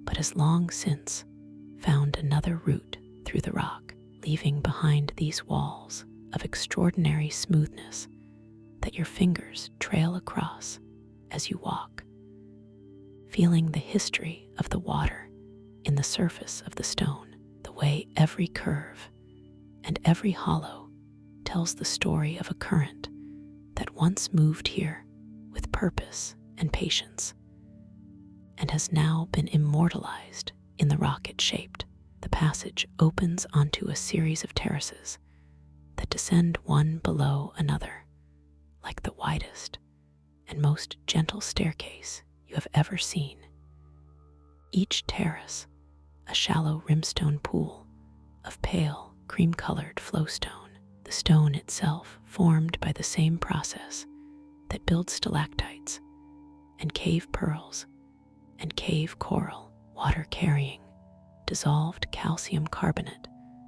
but has long since found another route through the rock, leaving behind these walls of extraordinary smoothness that your fingers trail across as you walk, feeling the history of the water in the surface of the stone, the way every curve and every hollow tells the story of a current that once moved here with purpose and patience and has now been immortalized in the rock it shaped. The passage opens onto a series of terraces that descend one below another, like the widest and most gentle staircase you have ever seen. Each terrace, a shallow rimstone pool of pale cream-colored flowstone, the stone itself formed by the same process that builds stalactites and cave pearls and cave coral, water carrying dissolved calcium carbonate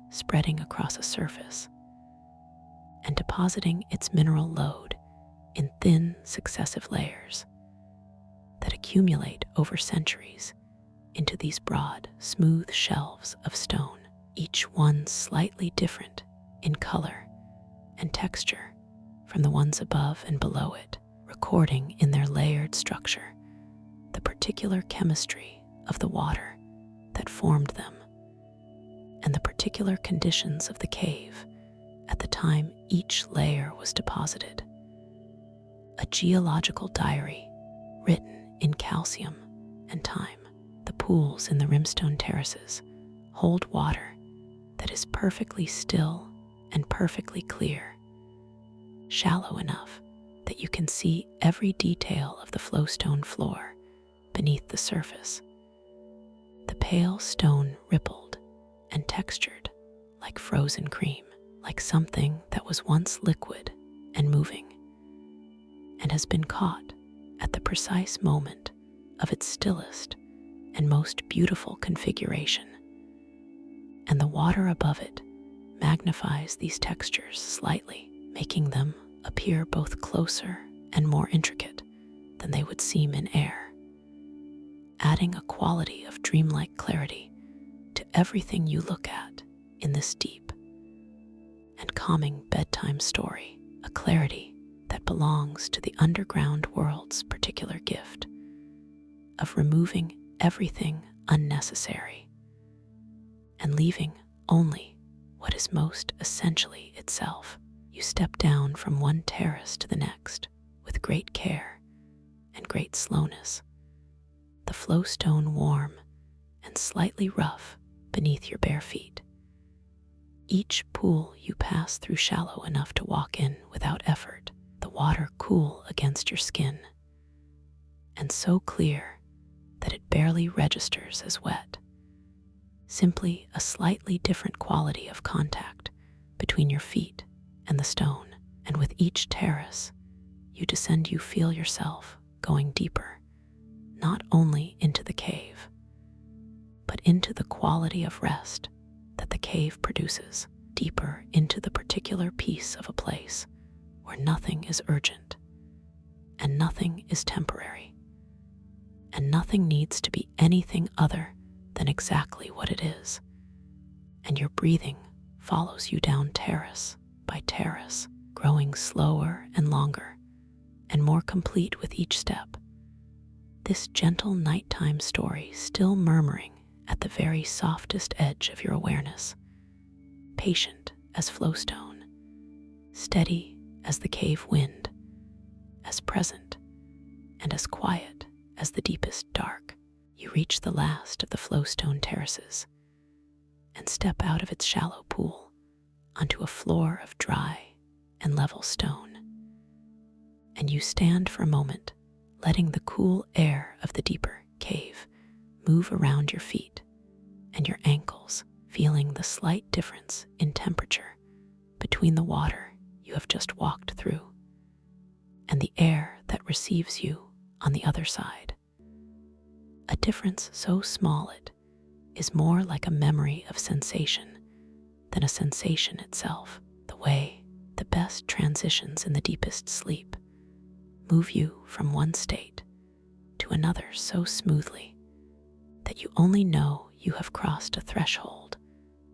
spreading across a surface and depositing its mineral load in thin successive layers that accumulate over centuries into these broad, smooth shelves of stone, each one slightly different in color and texture from the ones above and below it, recording in their layered structure the particular chemistry of the water that formed them and the particular conditions of the cave at the time each layer was deposited. A geological diary written in calcium and time. The pools in the Rimstone Terraces hold water that is perfectly still and perfectly clear, shallow enough that you can see every detail of the flowstone floor beneath the surface. The pale stone rippled and textured like frozen cream, like something that was once liquid and moving and has been caught at the precise moment of its stillest and most beautiful configuration. And the water above it magnifies these textures slightly, making them appear both closer and more intricate than they would seem in air, adding a quality of dreamlike clarity to everything you look at in this deep and calming bedtime story, a clarity that belongs to the underground world's particular gift of removing everything unnecessary and leaving only what is most essentially itself. You step down from one terrace to the next with great care and great slowness, the flowstone warm and slightly rough beneath your bare feet. Each pool you pass through shallow enough to walk in without effort, the water cool against your skin and so clear that it barely registers as wet, simply a slightly different quality of contact between your feet and the stone. And with each terrace you descend, you feel yourself going deeper, not only into the cave, but into the quality of rest that the cave produces. deeper into the particular piece of a place where nothing is urgent, and nothing is temporary, and nothing needs to be anything other than exactly what it is. And your breathing follows you down terrace by terrace, growing slower and longer, and more complete with each step. This gentle nighttime story still murmuring at the very softest edge of your awareness, patient as flowstone, steady as the cave wind, as present and as quiet as the deepest dark. You reach the last of the Flowstone Terraces and step out of its shallow pool onto a floor of dry and level stone. And you stand for a moment, letting the cool air of the deeper cave move around your feet and your ankles, feeling the slight difference in temperature between the water you have just walked through and the air that receives you on the other side. A difference so small it is more like a memory of sensation than a sensation itself, the way the best transitions in the deepest sleep move you from one state to another so smoothly that you only know you have crossed a threshold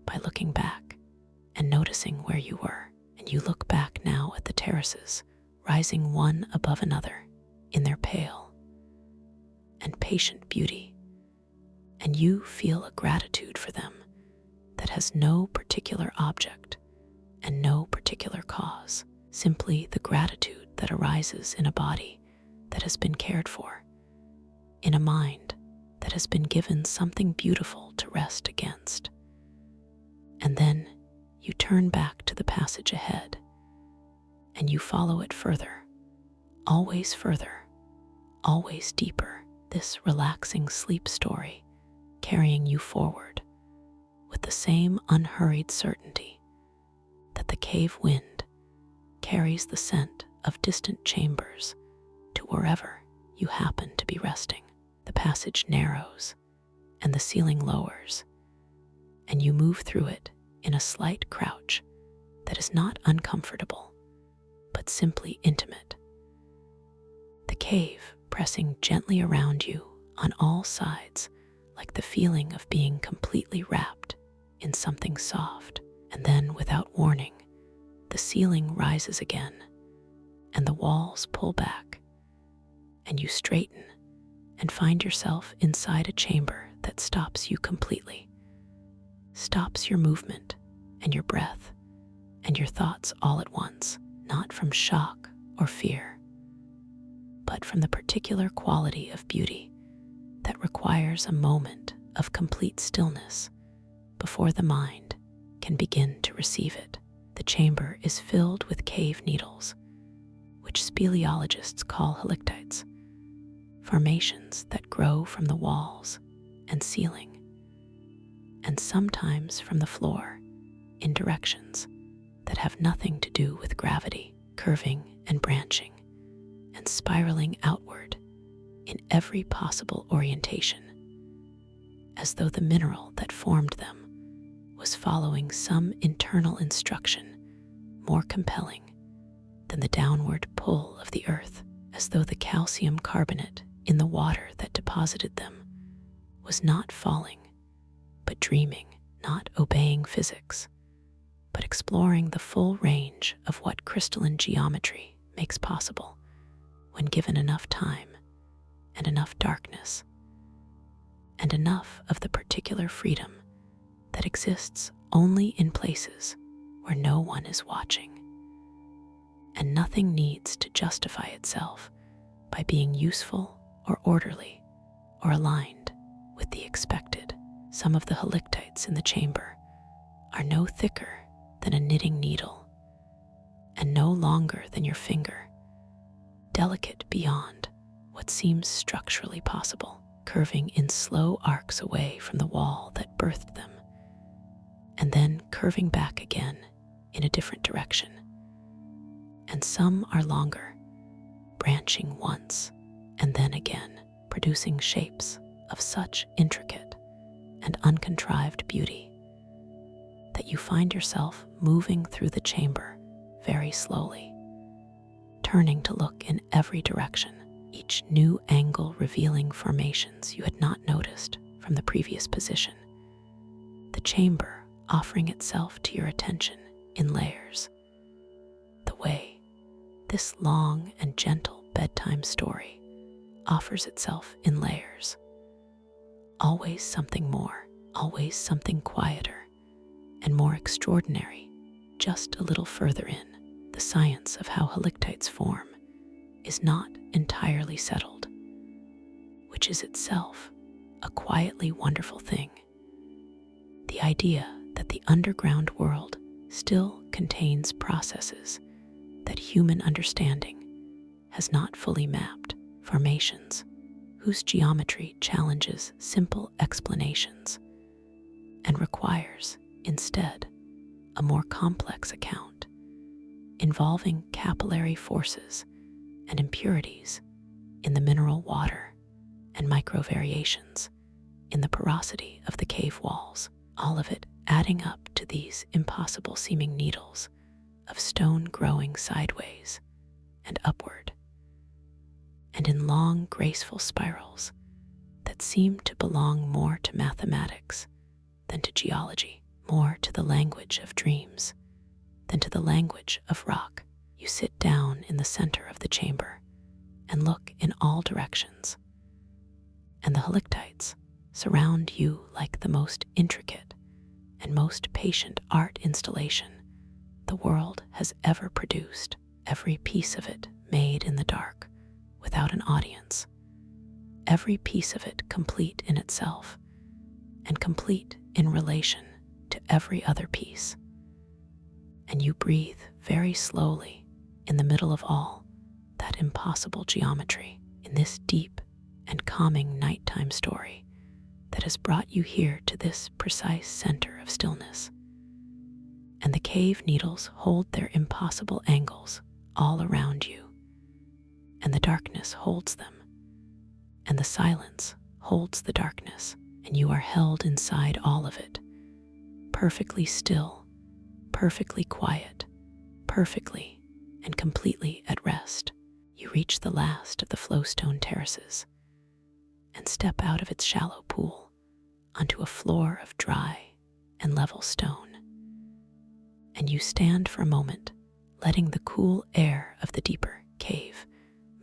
by looking back and noticing where you were. And you look back now at the terraces, rising one above another in their pale and patient beauty, and you feel a gratitude for them that has no particular object and no particular cause, simply the gratitude that arises in a body that has been cared for, in a mind that has been given something beautiful to rest against. And then you turn back to the passage ahead, and you follow it further, always deeper, this relaxing sleep story carrying you forward with the same unhurried certainty that the cave wind carries the scent of distant chambers to wherever you happen to be resting. The passage narrows and the ceiling lowers, and you move through it in a slight crouch that is not uncomfortable, but simply intimate. The cave pressing gently around you on all sides, like the feeling of being completely wrapped in something soft. And then, without warning, the ceiling rises again, and the walls pull back, and you straighten and find yourself inside a chamber that stops you completely, stops your movement and your breath and your thoughts all at once, not from shock or fear, but from the particular quality of beauty that requires a moment of complete stillness before the mind can begin to receive it. The chamber is filled with cave needles, which speleologists call halictites, formations that grow from the walls and ceiling, and sometimes from the floor in directions that have nothing to do with gravity, curving and branching and spiraling outward in every possible orientation, as though the mineral that formed them was following some internal instruction more compelling than the downward pull of the earth, as though the calcium carbonate in the water that deposited them was not falling, but dreaming, not obeying physics, but exploring the full range of what crystalline geometry makes possible when given enough time and enough darkness and enough of the particular freedom that exists only in places where no one is watching. And nothing needs to justify itself by being useful or orderly or aligned with the expected. Some of the halictites in the chamber are no thicker than a knitting needle and no longer than your finger, delicate beyond what seems structurally possible, curving in slow arcs away from the wall that birthed them, and then curving back again in a different direction. And some are longer, branching once and then again, producing shapes of such intricate and uncontrived beauty that you find yourself moving through the chamber very slowly, turning to look in every direction, each new angle revealing formations you had not noticed from the previous position. The chamber offering itself to your attention in layers. The way this long and gentle bedtime story offers itself in layers. Always something more, always something quieter and more extraordinary, just a little further in. The science of how halictites form is not entirely settled, which is itself a quietly wonderful thing. The idea that the underground world still contains processes that human understanding has not fully mapped, formations whose geometry challenges simple explanations and requires, instead, a more complex account involving capillary forces and impurities in the mineral water and micro-variations in the porosity of the cave walls, all of it adding up to these impossible-seeming needles of stone growing sideways and upward, and in long, graceful spirals that seem to belong more to mathematics than to geology, more to the language of dreams than to the language of rock. You sit down in the center of the chamber and look in all directions, and the halictites surround you like the most intricate and most patient art installation the world has ever produced, every piece of it made in the dark, without an audience, every piece of it complete in itself, and complete in relation to every other piece. And you breathe very slowly in the middle of all that impossible geometry, in this deep and calming nighttime story that has brought you here to this precise center of stillness. And the cave needles hold their impossible angles all around you, and the darkness holds them, and the silence holds the darkness, and you are held inside all of it, perfectly still, perfectly quiet, perfectly and completely at rest. You reach the last of the Flowstone Terraces and step out of its shallow pool onto a floor of dry and level stone. And you stand for a moment, letting the cool air of the deeper cave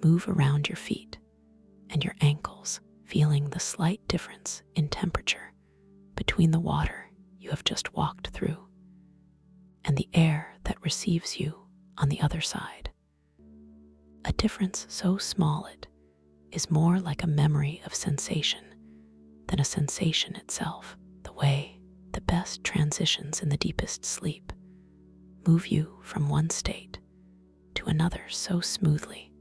move around your feet and your ankles, feeling the slight difference in temperature between the water you have just walked through and the air that receives you on the other side. A difference so small it is more like a memory of sensation than a sensation itself. The way the best transitions in the deepest sleep move you from one state to another so smoothly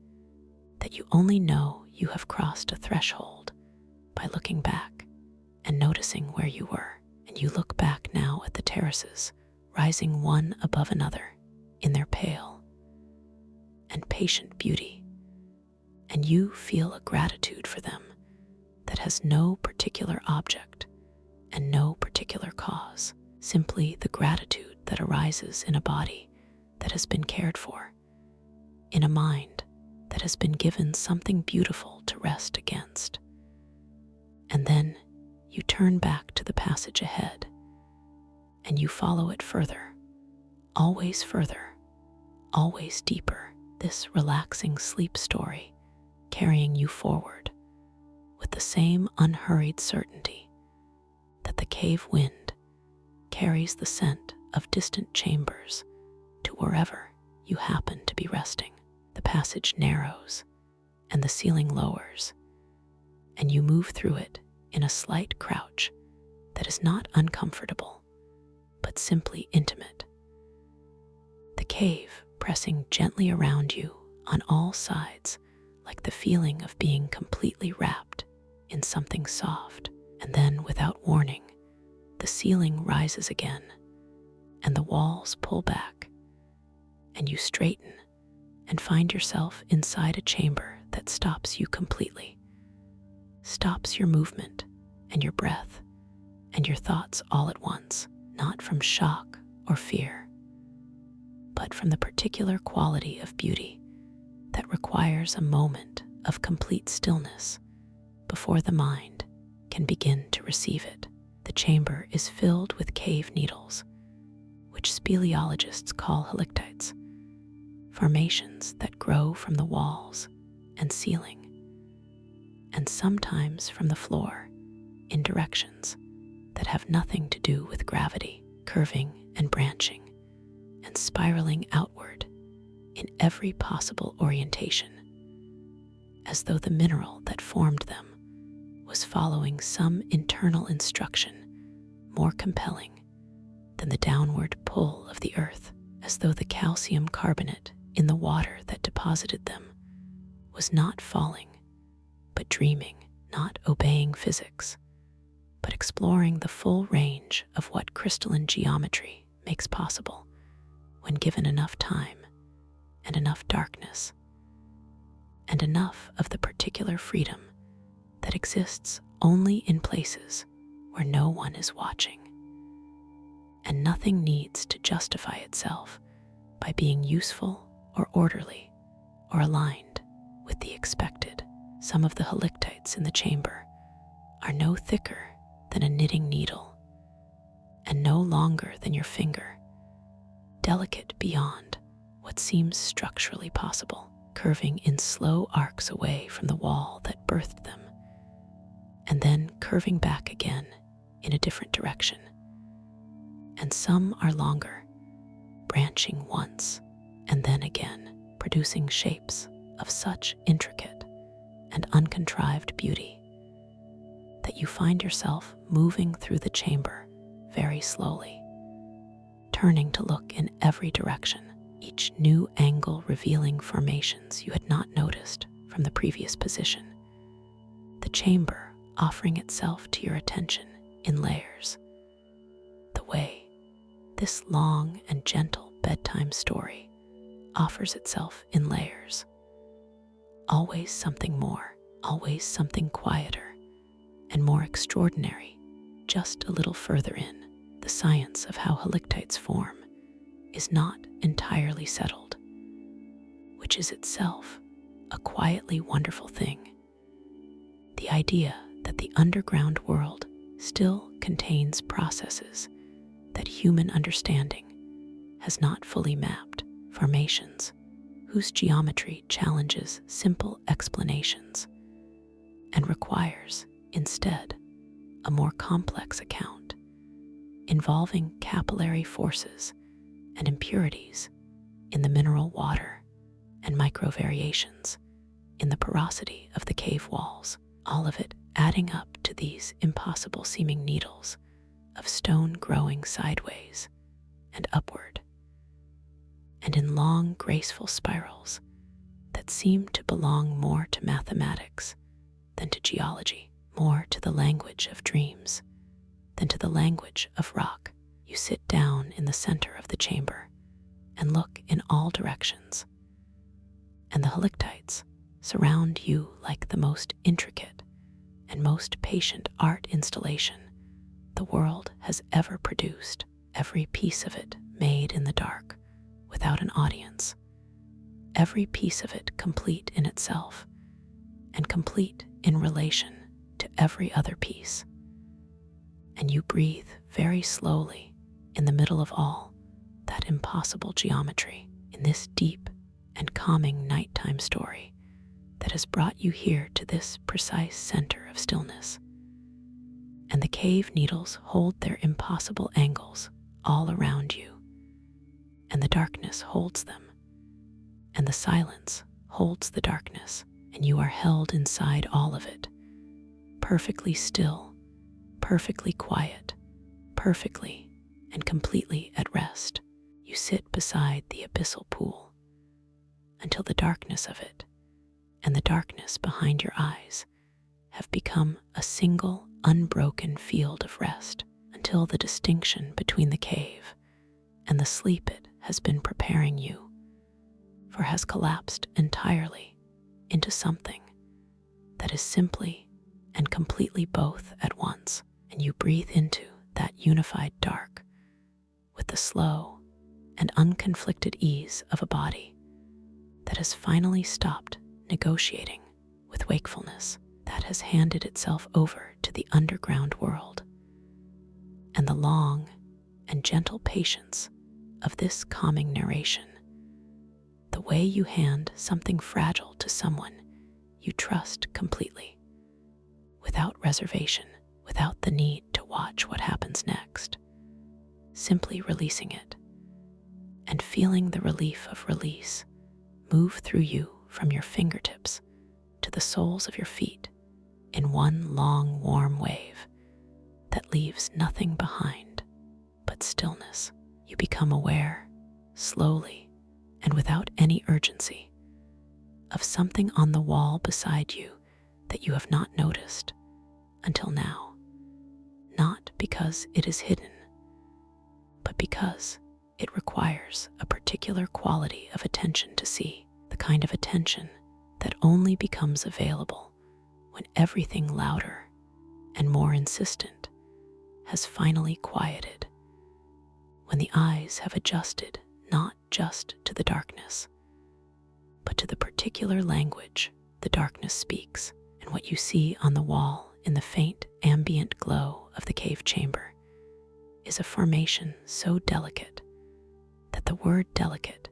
that you only know you have crossed a threshold by looking back and noticing where you were. And you look back now at the terraces rising one above another in their pale and patient beauty, and you feel a gratitude for them that has no particular object and no particular cause, simply the gratitude that arises in a body that has been cared for, in a mind that has been given something beautiful to rest against. And then you turn back to the passage ahead, and you follow it further, always deeper, this relaxing sleep story carrying you forward with the same unhurried certainty that the cave wind carries the scent of distant chambers to wherever you happen to be resting. The passage narrows and the ceiling lowers, and you move through it in a slight crouch that is not uncomfortable, but simply intimate. The cave pressing gently around you on all sides, like the feeling of being completely wrapped in something soft. And then, without warning, the ceiling rises again, and the walls pull back, and you straighten and find yourself inside a chamber that stops you completely, stops your movement and your breath and your thoughts all at once. not from shock or fear, but from the particular quality of beauty that requires a moment of complete stillness before the mind can begin to receive it. The chamber is filled with cave needles, which speleologists call halictites, formations that grow from the walls and ceiling, and sometimes from the floor in directions that have nothing to do with gravity, curving and branching and spiraling outward in every possible orientation, as though the mineral that formed them was following some internal instruction more compelling than the downward pull of the earth, as though the calcium carbonate in the water that deposited them was not falling, but dreaming, not obeying physics, but exploring the full range of what crystalline geometry makes possible when given enough time and enough darkness, and enough of the particular freedom that exists only in places where no one is watching. And nothing needs to justify itself by being useful or orderly or aligned with the expected. Some of the halictites in the chamber are no thicker than a knitting needle and no longer than your finger, delicate beyond what seems structurally possible, curving in slow arcs away from the wall that birthed them, and then curving back again in a different direction. And some are longer, branching once and then again, producing shapes of such intricate and uncontrived beauty that you find yourself moving through the chamber very slowly, turning to look in every direction, each new angle revealing formations you had not noticed from the previous position. The chamber offering itself to your attention in layers, the way this long and gentle bedtime story offers itself in layers. Always something more, always something quieter and more extraordinary, just a little further in. The science of how halictites form is not entirely settled, which is itself a quietly wonderful thing. The idea that the underground world still contains processes that human understanding has not fully mapped, formations whose geometry challenges simple explanations and requires, instead, a more complex account involving capillary forces and impurities in the mineral water and microvariations in the porosity of the cave walls, all of it adding up to these impossible-seeming needles of stone growing sideways and upward, and in long, graceful spirals that seem to belong more to mathematics than to geology, more to the language of dreams than to the language of rock. You sit down in the center of the chamber and look in all directions, and the halictites surround you like the most intricate and most patient art installation the world has ever produced, every piece of it made in the dark without an audience, every piece of it complete in itself and complete in relation to every other piece. And you breathe very slowly in the middle of all that impossible geometry in this deep and calming nighttime story that has brought you here to this precise center of stillness. And the cave needles hold their impossible angles all around you, and the darkness holds them, and the silence holds the darkness, and you are held inside all of it, perfectly still, perfectly quiet, perfectly and completely at rest. You sit beside the abyssal pool until the darkness of it and the darkness behind your eyes have become a single, unbroken field of rest, until the distinction between the cave and the sleep it has been preparing you for has collapsed entirely into something that is simply and completely both at once, and you breathe into that unified dark with the slow and unconflicted ease of a body that has finally stopped negotiating with wakefulness, that has handed itself over to the underground world. And the long and gentle patience of this calming narration, the way you hand something fragile to someone you trust completely, without reservation, without the need to watch what happens next, simply releasing it and feeling the relief of release move through you from your fingertips to the soles of your feet in one long, warm wave that leaves nothing behind but stillness. You become aware, slowly and without any urgency, of something on the wall beside you that you have not noticed until now, not because it is hidden, but because it requires a particular quality of attention to see, the kind of attention that only becomes available when everything louder and more insistent has finally quieted, when the eyes have adjusted not just to the darkness, but to the particular language the darkness speaks. And what you see on the wall in the faint ambient glow of the cave chamber is a formation so delicate that the word delicate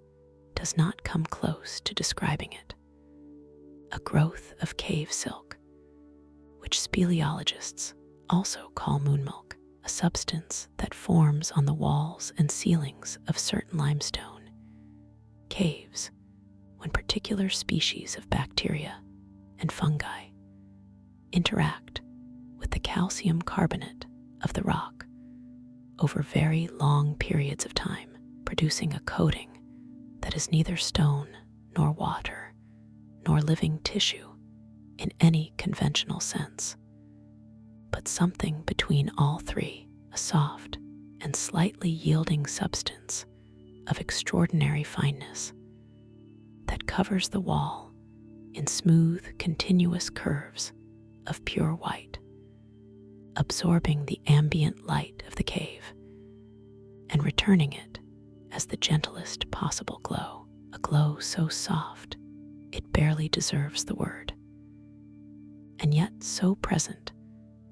does not come close to describing it. A growth of cave silk, which speleologists also call moonmilk, a substance that forms on the walls and ceilings of certain limestone caves when particular species of bacteria and fungi interact with the calcium carbonate of the rock over very long periods of time, producing a coating that is neither stone nor water nor living tissue in any conventional sense, but something between all three, a soft and slightly yielding substance of extraordinary fineness that covers the wall in smooth, continuous curves of pure white, absorbing the ambient light of the cave and returning it as the gentlest possible glow, a glow so soft it barely deserves the word, and yet so present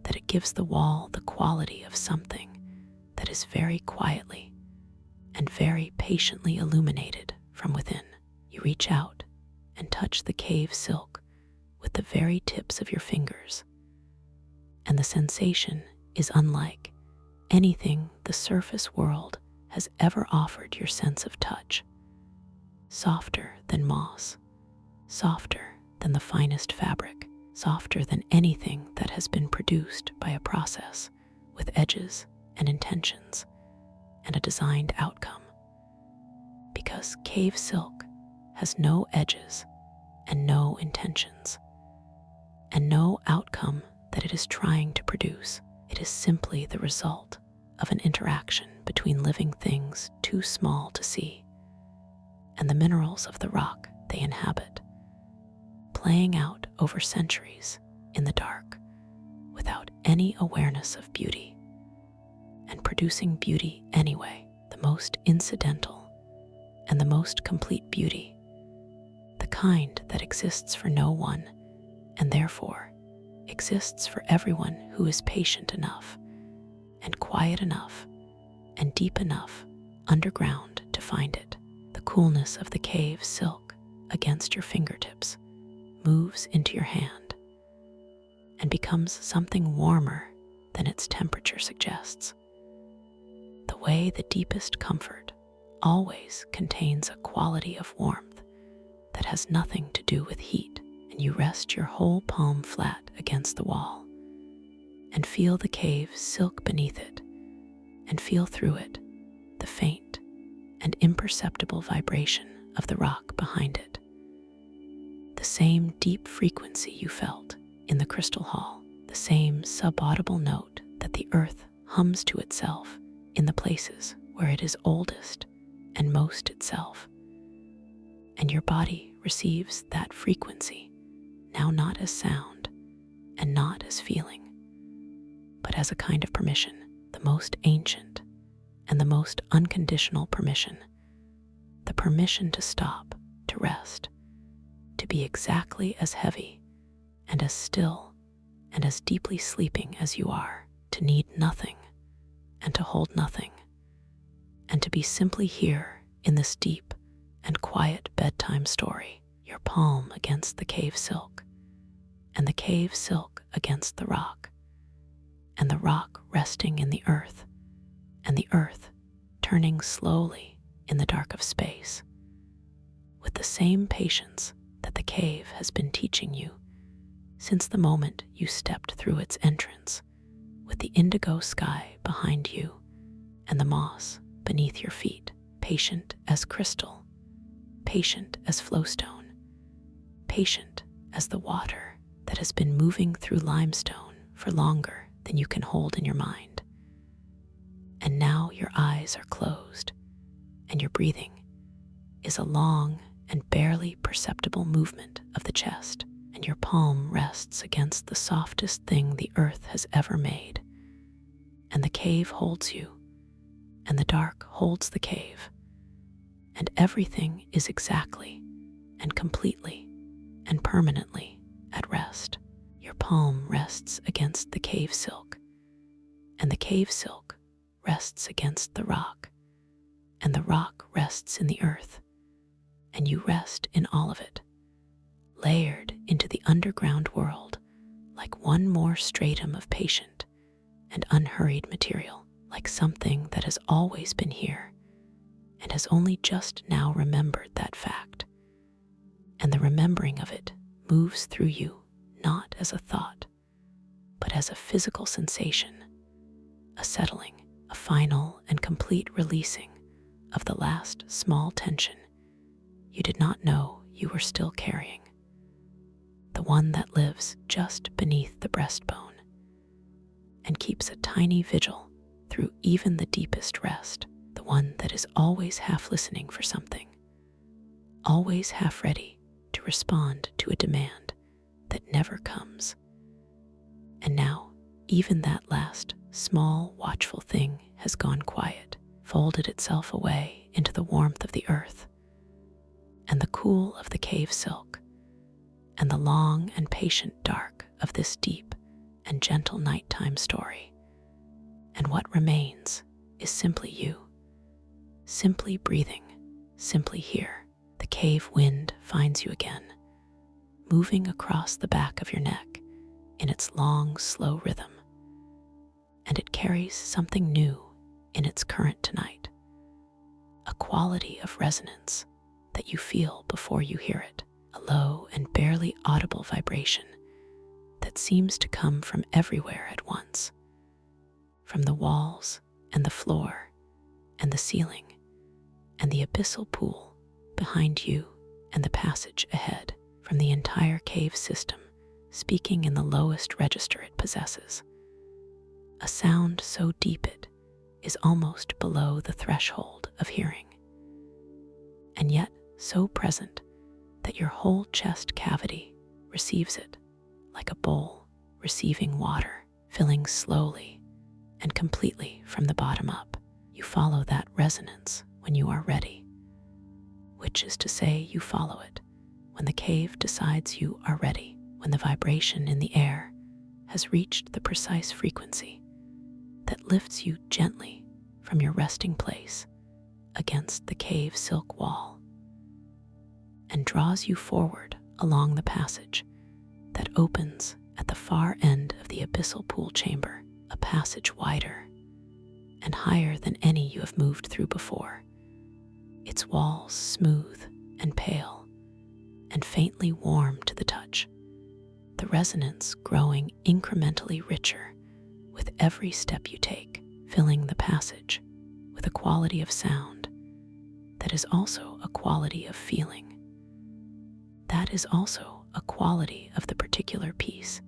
that it gives the wall the quality of something that is very quietly and very patiently illuminated from within. You reach out and touch the cave silk with the very tips of your fingers, and the sensation is unlike anything the surface world has ever offered your sense of touch. Softer than moss, softer than the finest fabric, softer than anything that has been produced by a process with edges and intentions and a designed outcome. Because cave silk has no edges and no intentions and no outcome that it is trying to produce. It is simply the result of an interaction between living things too small to see and the minerals of the rock they inhabit, playing out over centuries in the dark without any awareness of beauty, and producing beauty anyway, the most incidental and the most complete beauty, the kind that exists for no one and therefore exists for everyone who is patient enough and quiet enough and deep enough underground to find it. The coolness of the cave silk against your fingertips moves into your hand and becomes something warmer than its temperature suggests. The way the deepest comfort always contains a quality of warmth that has nothing to do with heat, and you rest your whole palm flat against the wall and feel the cave silk beneath it and feel through it the faint and imperceptible vibration of the rock behind it. The same deep frequency you felt in the crystal hall, the same subaudible note that the earth hums to itself in the places where it is oldest and most itself. And your body receives that frequency now not as sound and not as feeling, but as a kind of permission, the most ancient and the most unconditional permission. The permission to stop, to rest, to be exactly as heavy and as still and as deeply sleeping as you are, to need nothing and to hold nothing, and to be simply here in this deep and quiet bedtime story, your palm against the cave silk, and the cave silk against the rock, and the rock resting in the earth, and the earth turning slowly in the dark of space, with the same patience that the cave has been teaching you since the moment you stepped through its entrance, with the indigo sky behind you and the moss beneath your feet, patient as crystal, patient as flowstone, patient as the water that has been moving through limestone for longer than you can hold in your mind. And now your eyes are closed, and your breathing is a long and barely perceptible movement of the chest, and your palm rests against the softest thing the earth has ever made. And the cave holds you, and the dark holds the cave, and everything is exactly and completely and permanently at rest. Your palm rests against the cave silk, and the cave silk rests against the rock, and the rock rests in the earth, and you rest in all of it, layered into the underground world like one more stratum of patient and unhurried material, like something that has always been here and has only just now remembered that fact. And the remembering of it moves through you not as a thought, but as a physical sensation, a settling, a final and complete releasing of the last small tension you did not know you were still carrying, the one that lives just beneath the breastbone and keeps a tiny vigil through even the deepest rest, the one that is always half listening for something, always half ready to respond to a demand that never comes. And now, even that last small, watchful thing has gone quiet, folded itself away into the warmth of the earth and the cool of the cave silk and the long and patient dark of this deep and gentle nighttime story. And what remains is simply you, simply breathing, simply here. The cave wind finds you again, moving across the back of your neck in its long, slow rhythm, and it carries something new in its current tonight, a quality of resonance that you feel before you hear it, a low and barely audible vibration that seems to come from everywhere at once, from the walls and the floor and the ceiling and the abyssal pool behind you and the passage ahead, from the entire cave system speaking in the lowest register it possesses, a sound so deep it is almost below the threshold of hearing, and yet so present that your whole chest cavity receives it, like a bowl receiving water, filling slowly and completely from the bottom up. You follow that resonance when you are ready, which is to say you follow it when the cave decides you are ready, when the vibration in the air has reached the precise frequency that lifts you gently from your resting place against the cave silk wall and draws you forward along the passage that opens at the far end of the abyssal pool chamber, a passage wider and higher than any you have moved through before, its walls smooth and pale and faintly warm to the touch, the resonance growing incrementally richer with every step you take, filling the passage with a quality of sound that is also a quality of feeling. That is also a quality of the particular piece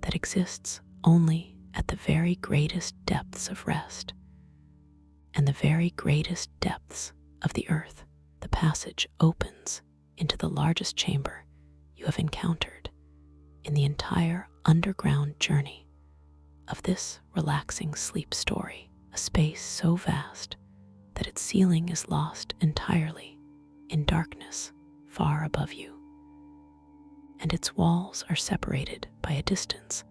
that exists only at the very greatest depths of rest and the very greatest depths of the earth. The passage opens into the largest chamber you have encountered in the entire underground journey of this relaxing sleep story, a space so vast that its ceiling is lost entirely in darkness far above you, and its walls are separated by a distance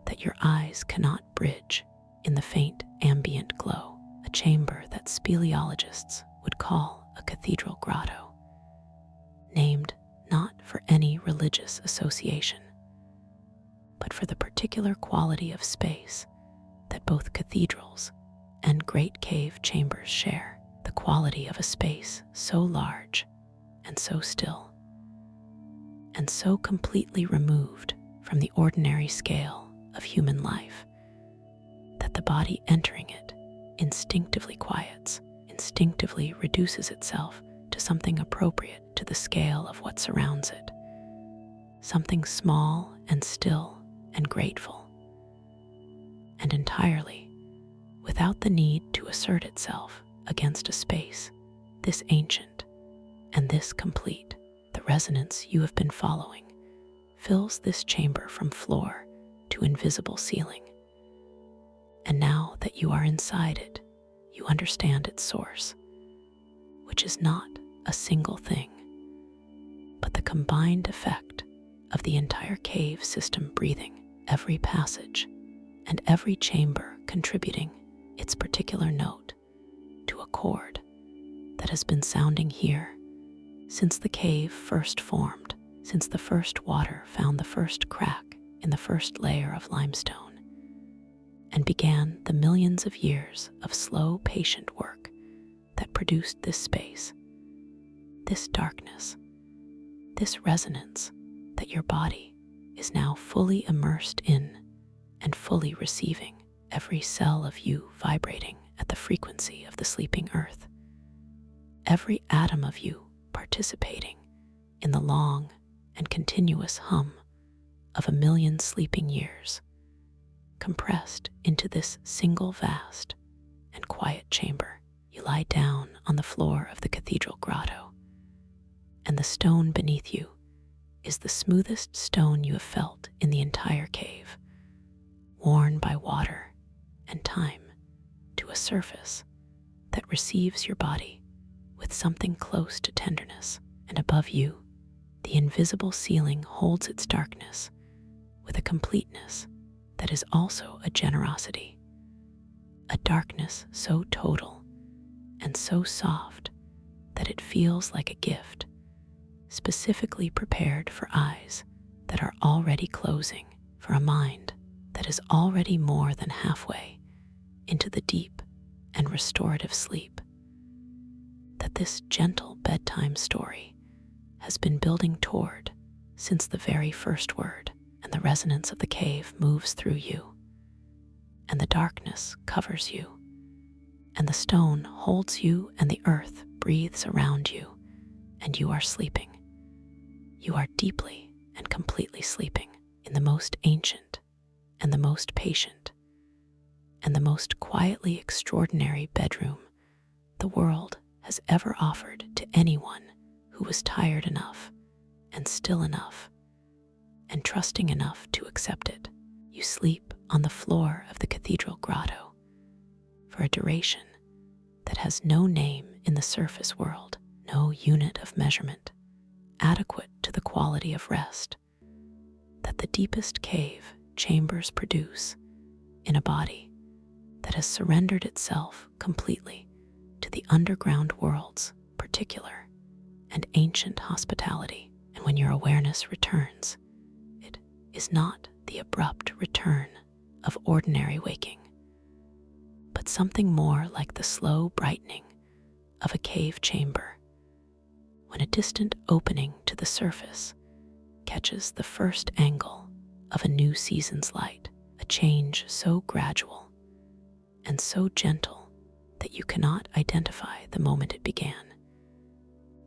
that your eyes cannot bridge in the faint ambient glow, a chamber that speleologists would call a cathedral grotto, named not for any religious association, but for the particular quality of space that both cathedrals and great cave chambers share, the quality of a space so large and so still, and so completely removed from the ordinary scale of human life that the body entering it instinctively quiets, instinctively reduces itself to something appropriate to the scale of what surrounds it, something small and still and grateful, and entirely without the need to assert itself against a space this ancient and this complete. The resonance you have been following fills this chamber from floor to invisible ceiling, and now that you are inside it, you understand its source, which is not a single thing, but the combined effect of the entire cave system breathing, every passage and every chamber contributing its particular note to a chord that has been sounding here since the cave first formed, since the first water found the first crack in the first layer of limestone, and began the millions of years of slow, patient work that produced this space, this darkness, this resonance that your body is now fully immersed in and fully receiving, every cell of you vibrating at the frequency of the sleeping earth, every atom of you participating in the long and continuous hum of a million sleeping years, compressed into this single vast and quiet chamber. You lie down on the floor of the cathedral grotto, and the stone beneath you is the smoothest stone you have felt in the entire cave, worn by water and time to a surface that receives your body with something close to tenderness. And above you, the invisible ceiling holds its darkness with a completeness that is also a generosity, a darkness so total and so soft that it feels like a gift, specifically prepared for eyes that are already closing, for a mind that is already more than halfway into the deep and restorative sleep that this gentle bedtime story has been building toward since the very first word. And the resonance of the cave moves through you, and the darkness covers you, and the stone holds you, and the earth breathes around you, and you are sleeping. You are deeply and completely sleeping in the most ancient and the most patient and the most quietly extraordinary bedroom the world has ever offered to anyone who was tired enough and still enough and trusting enough to accept it. You sleep on the floor of the cathedral grotto for a duration that has no name in the surface world, no unit of measurement adequate to the quality of rest that the deepest cave chambers produce in a body that has surrendered itself completely to the underground world's particular and ancient hospitality. And when your awareness returns, it is not the abrupt return of ordinary waking, but something more like the slow brightening of a cave chamber, when a distant opening to the surface catches the first angle of a new season's light, a change so gradual and so gentle that you cannot identify the moment it began,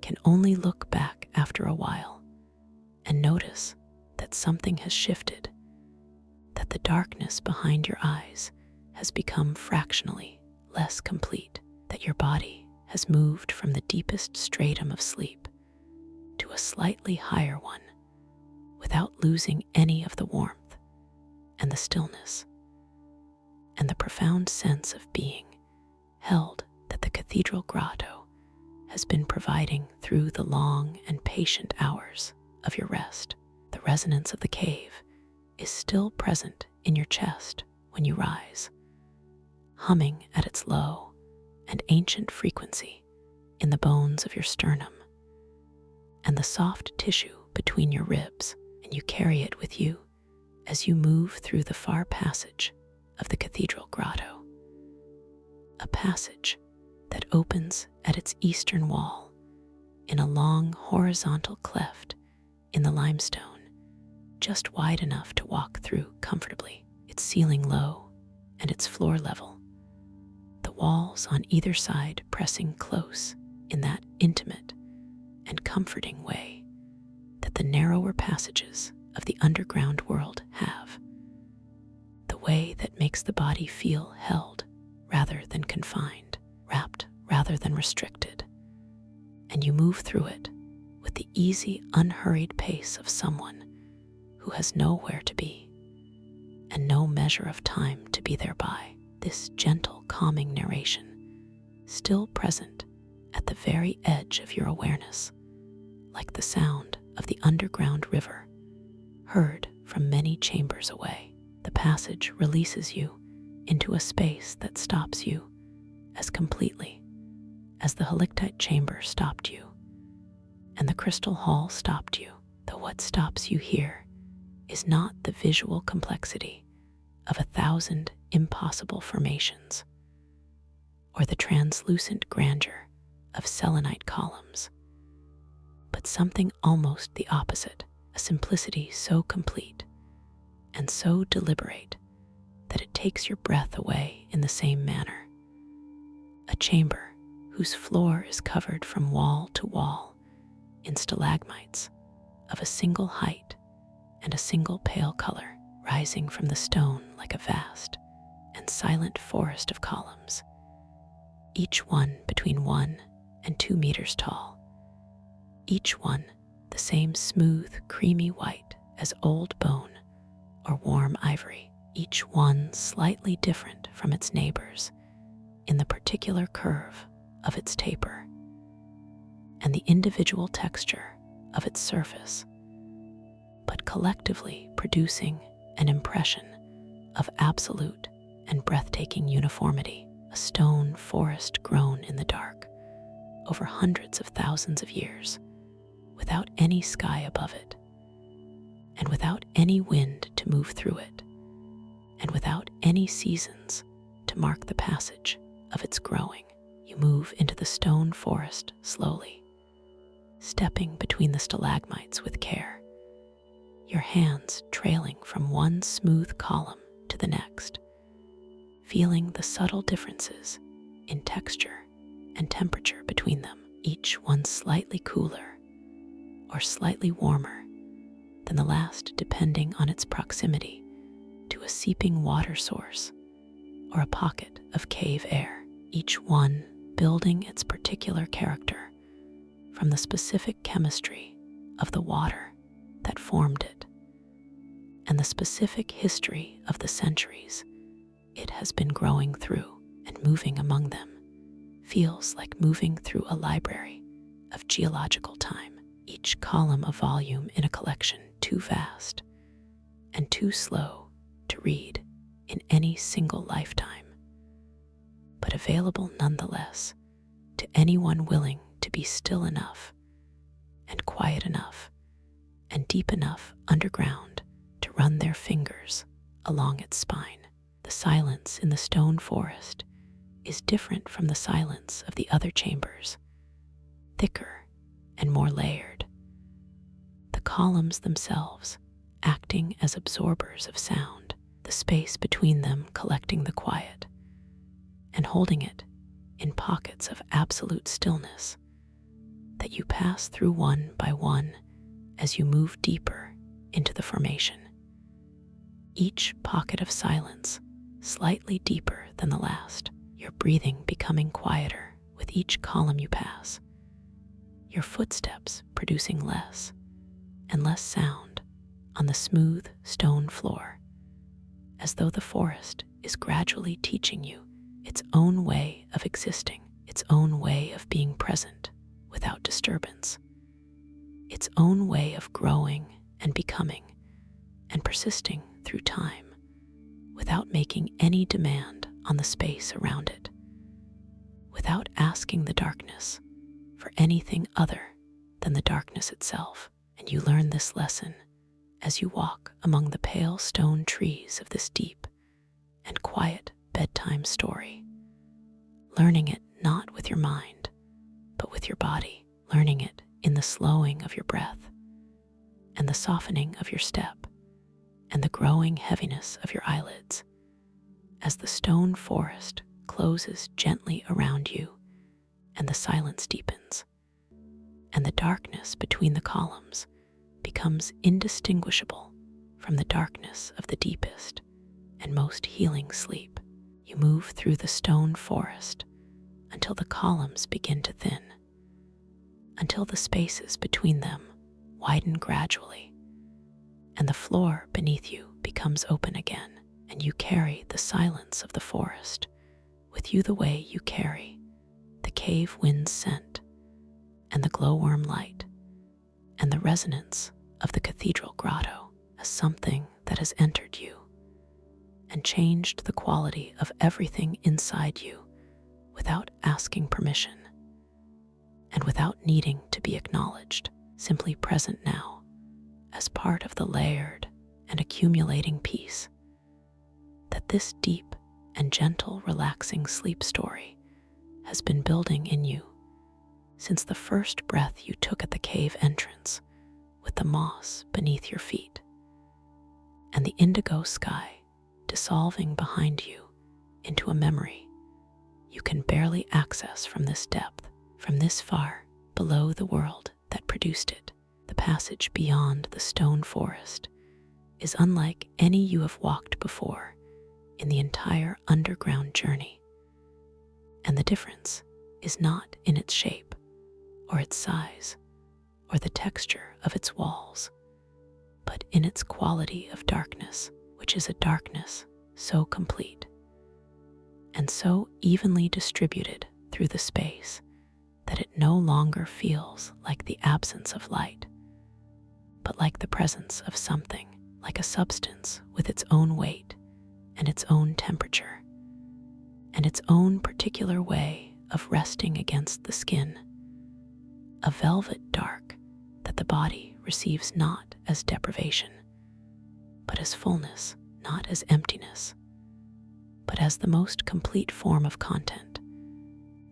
can only look back after a while and notice that something has shifted, that the darkness behind your eyes has become fractionally less complete, that your body has moved from the deepest stratum of sleep to a slightly higher one without losing any of the warmth and the stillness. and the profound sense of being held that the Cathedral Grotto has been providing through the long and patient hours of your rest. The resonance of the cave is still present in your chest when you rise, humming at its low and ancient frequency in the bones of your sternum and the soft tissue between your ribs, and you carry it with you as you move through the far passage of the Cathedral Grotto, a passage that opens at its eastern wall in a long horizontal cleft in the limestone, just wide enough to walk through comfortably, its ceiling low and its floor level, the walls on either side pressing close in that intimate and comforting way that the narrower passages of the underground world have, the way that makes the body feel held rather than confined, wrapped rather than restricted, and you move through it with the easy, unhurried pace of someone who has nowhere to be and no measure of time to be thereby. This gentle, calming narration, still present at the very edge of your awareness, like the sound of the underground river, heard from many chambers away. The passage releases you into a space that stops you as completely as the halictite chamber stopped you and the crystal hall stopped you, though what stops you here is not the visual complexity of 1,000 impossible formations or the translucent grandeur of selenite columns, but something almost the opposite, a simplicity so complete and so deliberate that it takes your breath away in the same manner. A chamber whose floor is covered from wall to wall in stalagmites of a single height and a single pale color, rising from the stone like a vast and silent forest of columns, each one between 1 and 2 meters tall, each one the same smooth, creamy white as old bone or warm ivory, each one slightly different from its neighbors in the particular curve of its taper and the individual texture of its surface, but collectively producing an impression of absolute and breathtaking uniformity, a stone forest grown in the dark over hundreds of thousands of years, without any sky above it, and without any wind to move through it, and without any seasons to mark the passage of its growing. You move into the stone forest slowly, stepping between the stalagmites with care, your hands trailing from one smooth column to the next, feeling the subtle differences in texture and temperature between them, each one slightly cooler or slightly warmer than the last depending on its proximity to a seeping water source or a pocket of cave air, each one building its particular character from the specific chemistry of the water that formed it and the specific history of the centuries it has been growing through. And moving among them feels like moving through a library of geological time, each column a volume in a collection too vast and too slow to read in any single lifetime, but available nonetheless to anyone willing to be still enough and quiet enough and deep enough underground to run their fingers along its spine. The silence in the stone forest is different from the silence of the other chambers, thicker and more layered, the columns themselves acting as absorbers of sound, the space between them collecting the quiet and holding it in pockets of absolute stillness that you pass through one by one as you move deeper into the formation. Each pocket of silence slightly deeper than the last, your breathing becoming quieter with each column you pass, your footsteps producing less and less sound on the smooth stone floor, as though the forest is gradually teaching you its own way of existing, its own way of being present without disturbance, its own way of growing and becoming and persisting through time without making any demand on the space around it, without asking the darkness for anything other than the darkness itself. And you learn this lesson as you walk among the pale stone trees of this deep and quiet bedtime story, learning it not with your mind, but with your body, learning it in the slowing of your breath and the softening of your step and the growing heaviness of your eyelids as the stone forest closes gently around you and the silence deepens and the darkness between the columns becomes indistinguishable from the darkness of the deepest and most healing sleep. You move through the stone forest until the columns begin to thin, until the spaces between them widen gradually, and the floor beneath you becomes open again, and you carry the silence of the forest with you the way you carry the cave wind's scent and the glowworm light and the resonance of the Cathedral Grotto as something that has entered you and changed the quality of everything inside you without asking permission and without needing to be acknowledged, simply present now as part of the layered and accumulating peace that this deep and gentle, relaxing sleep story has been building in you since the first breath you took at the cave entrance with the moss beneath your feet and the indigo sky dissolving behind you into a memory you can barely access from this depth, from this far below the world that produced it. The passage beyond the stone forest is unlike any you have walked before in the entire underground journey, and the difference is not in its shape or its size or the texture of its walls, but in its quality of darkness, which is a darkness so complete and so evenly distributed through the space that it no longer feels like the absence of light, but like the presence of something, like a substance with its own weight and its own temperature and its own particular way of resting against the skin, a velvet dark that the body receives not as deprivation, but as fullness, not as emptiness, but as the most complete form of content,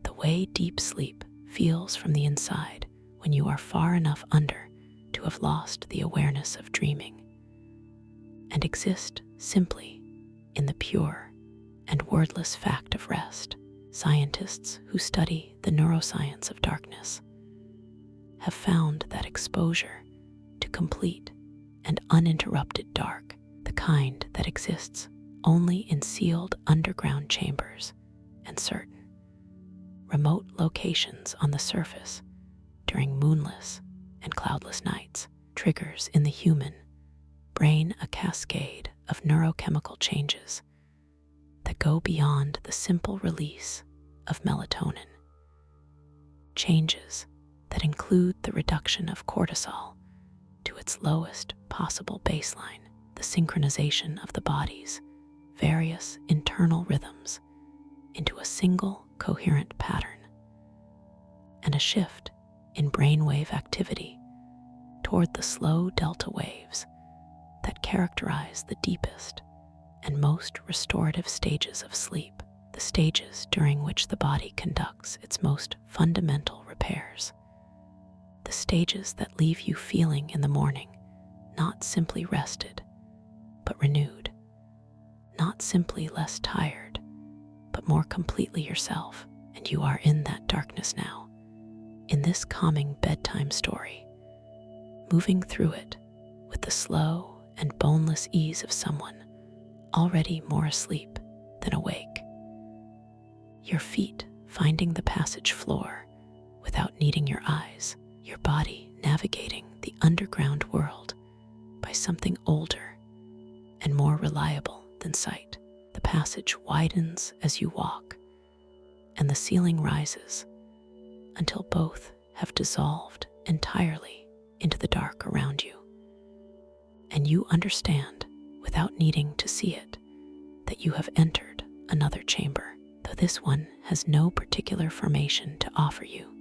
the way deep sleep feels from the inside when you are far enough under to have lost the awareness of dreaming and exist simply in the pure and wordless fact of rest. Scientists who study the neuroscience of darkness have found that exposure to complete and uninterrupted dark, the kind that exists only in sealed underground chambers and certain remote locations on the surface during moonless and cloudless nights, triggers in the human brain a cascade of neurochemical changes that go beyond the simple release of melatonin, changes that include the reduction of cortisol to its lowest possible baseline, the synchronization of the body's various internal rhythms into a single coherent pattern, and a shift in brainwave activity toward the slow delta waves that characterize the deepest and most restorative stages of sleep, the stages during which the body conducts its most fundamental repairs, the stages that leave you feeling in the morning not simply rested, but renewed, not simply less tired, but more completely yourself. And you are in that darkness now, in this calming bedtime story, moving through it with the slow and boneless ease of someone already more asleep than awake. Your feet finding the passage floor without needing your eyes, your body navigating the underground world by something older and more reliable than sight, the The passage widens as you walk, and the ceiling rises until both have dissolved entirely into the dark around you. And you understand, without needing to see it, that you have entered another chamber, though this one has no particular formation to offer you.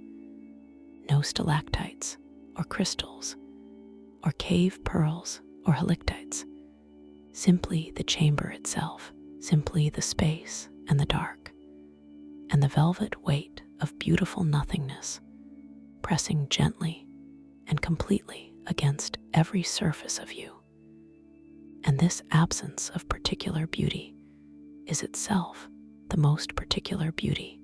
No stalactites or crystals or cave pearls or halictites. Simply the chamber itself, simply the space and the dark, and the velvet weight of beautiful nothingness, pressing gently and completely against every surface of you. And this absence of particular beauty is itself the most particular beauty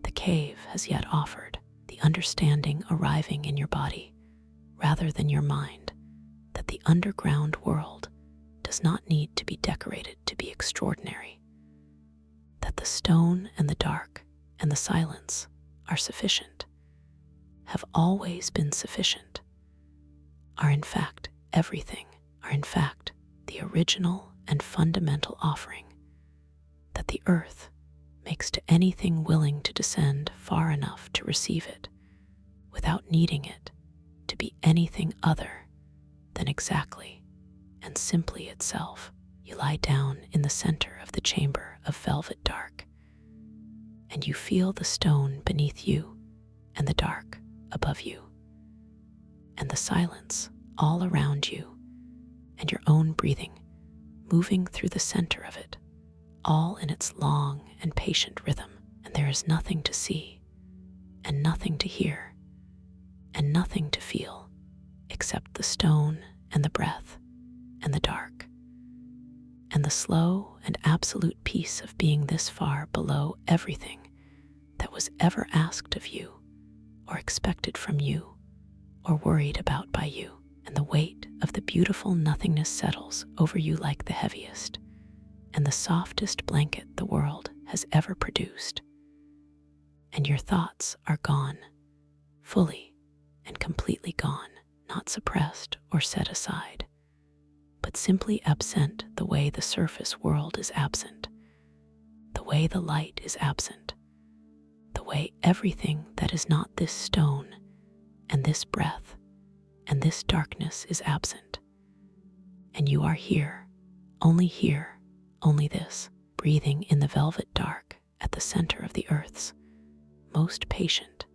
the cave has yet offered, the understanding arriving in your body rather than your mind that the underground world does not need to be decorated to be extraordinary, that the stone and the dark and the silence are sufficient, have always been sufficient, are in fact everything, are in fact the original and fundamental offering that the earth makes to anything willing to descend far enough to receive it without needing it to be anything other than exactly and simply itself. You lie down in the center of the chamber of velvet dark, and you feel the stone beneath you and the dark above you, and the silence all around you, and your own breathing moving through the center of it, all in its long and patient rhythm. And there is nothing to see, and nothing to hear, and nothing to feel, except the stone and the breath and the dark, and the slow and absolute peace of being this far below everything that was ever asked of you, or expected from you, or worried about by you. And the weight of the beautiful nothingness settles over you like the heaviest and the softest blanket the world has ever produced. And your thoughts are gone, fully and completely gone, not suppressed or set aside, but simply absent the way the surface world is absent, the way the light is absent, the way everything that is not this stone and this breath and this darkness is absent. And you are here, only this, breathing in the velvet dark at the center of the earth's most patient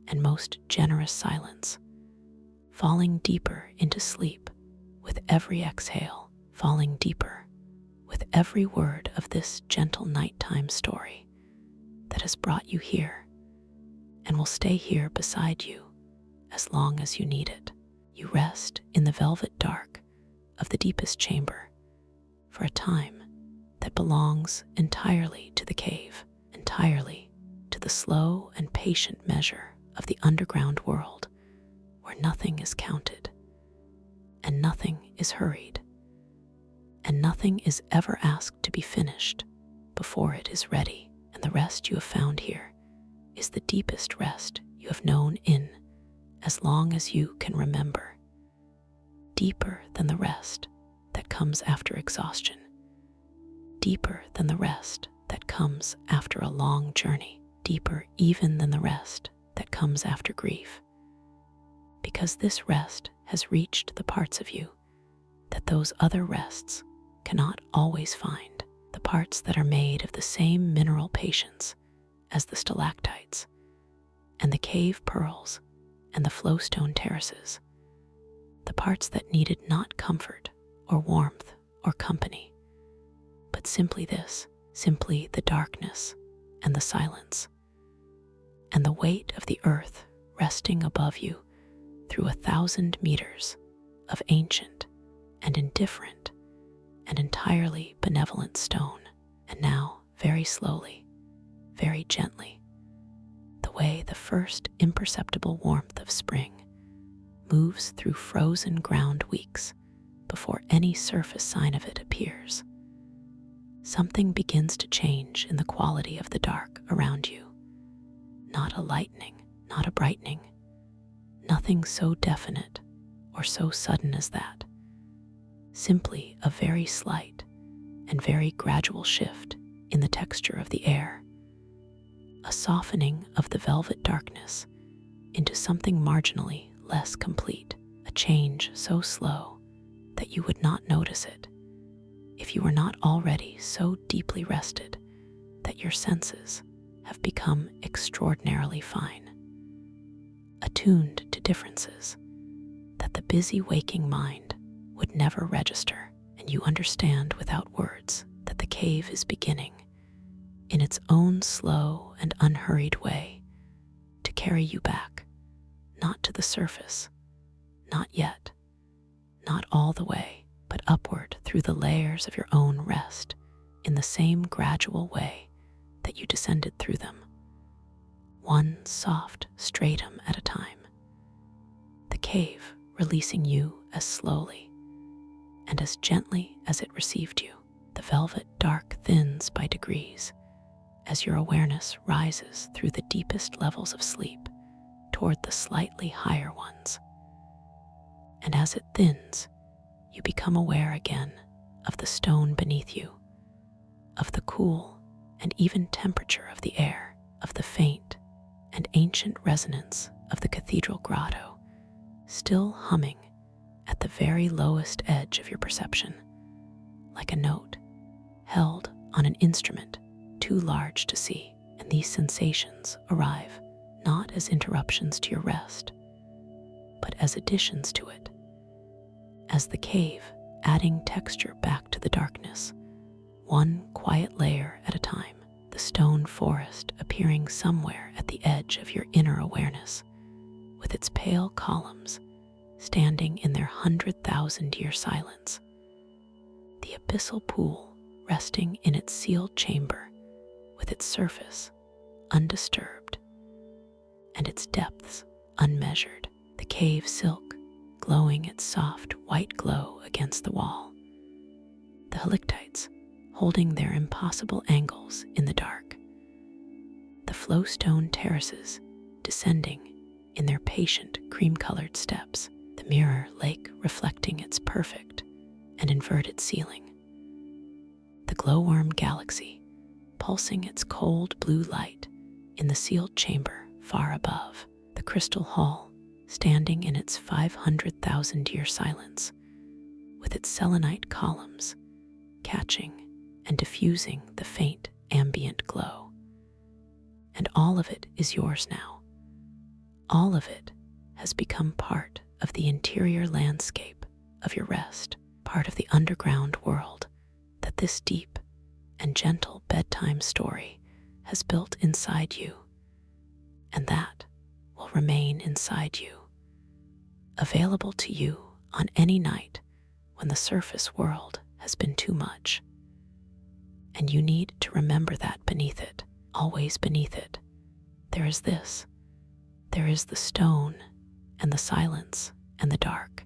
and most generous silence, falling deeper into sleep with every exhale, falling deeper with every word of this gentle nighttime story that has brought you here and will stay here beside you as long as you need it. You rest in the velvet dark of the deepest chamber for a time that belongs entirely to the cave, entirely to the slow and patient measure of the underground world, where nothing is counted and nothing is hurried, and nothing is ever asked to be finished before it is ready. And the rest you have found here is the deepest rest you have known in as long as you can remember, deeper than the rest that comes after exhaustion, deeper than the rest that comes after a long journey, deeper even than the rest that comes after grief, because this rest has reached the parts of you that those other rests cannot always find, the parts that are made of the same mineral patience as the stalactites and the cave pearls and the Flowstone Terraces, the parts that needed not comfort or warmth or company, but simply this, simply the darkness and the silence, and the weight of the earth resting above you through 1,000 meters of ancient and indifferent and entirely benevolent stone. And now, very slowly, very gently, the way the first imperceptible warmth of spring moves through frozen ground weeks before any surface sign of it appears, something begins to change in the quality of the dark around you. Not a lightening, not a brightening, nothing so definite or so sudden as that. Simply a very slight and very gradual shift in the texture of the air, a softening of the velvet darkness into something marginally less complete, a change so slow that you would not notice it if you were not already so deeply rested that your senses have become extraordinarily fine, attuned to differences that the busy waking mind would never register, and you understand without words that the cave is beginning, in its own slow and unhurried way, to carry you back, not to the surface, not yet, not all the way, but upward through the layers of your own rest, in the same gradual way that you descended through them, one soft stratum at a time. The cave releasing you as slowly and as gently as it received you. The velvet dark thins by degrees as your awareness rises through the deepest levels of sleep toward the slightly higher ones. And as it thins, you become aware again of the stone beneath you, of the cool and even temperature of the air, of the faint and ancient resonance of the Cathedral Grotto, still humming at the very lowest edge of your perception, like a note held on an instrument too large to see. And these sensations arrive not as interruptions to your rest, but as additions to it, as the cave adding texture back to the darkness, one quiet layer at a time, the stone forest appearing somewhere at the edge of your inner awareness, with its pale columns standing in their 100,000-year silence, the abyssal pool resting in its sealed chamber with its surface undisturbed and its depths unmeasured, the cave silk glowing its soft white glow against the wall, the helictites holding their impossible angles in the dark, the Flowstone Terraces descending in their patient cream-colored steps, the mirror lake reflecting its perfect and inverted ceiling, the glowworm galaxy pulsing its cold blue light in the sealed chamber far above, the crystal hall standing in its 500,000-year silence, with its selenite columns catching and diffusing the faint ambient glow. And all of it is yours now. All of it has become part of the interior landscape of your rest, part of the underground world that this deep and gentle bedtime story has built inside you, and that will remain inside you, available to you on any night when the surface world has been too much. And you need to remember that beneath it, always beneath it, there is this. There is the stone and the silence and the dark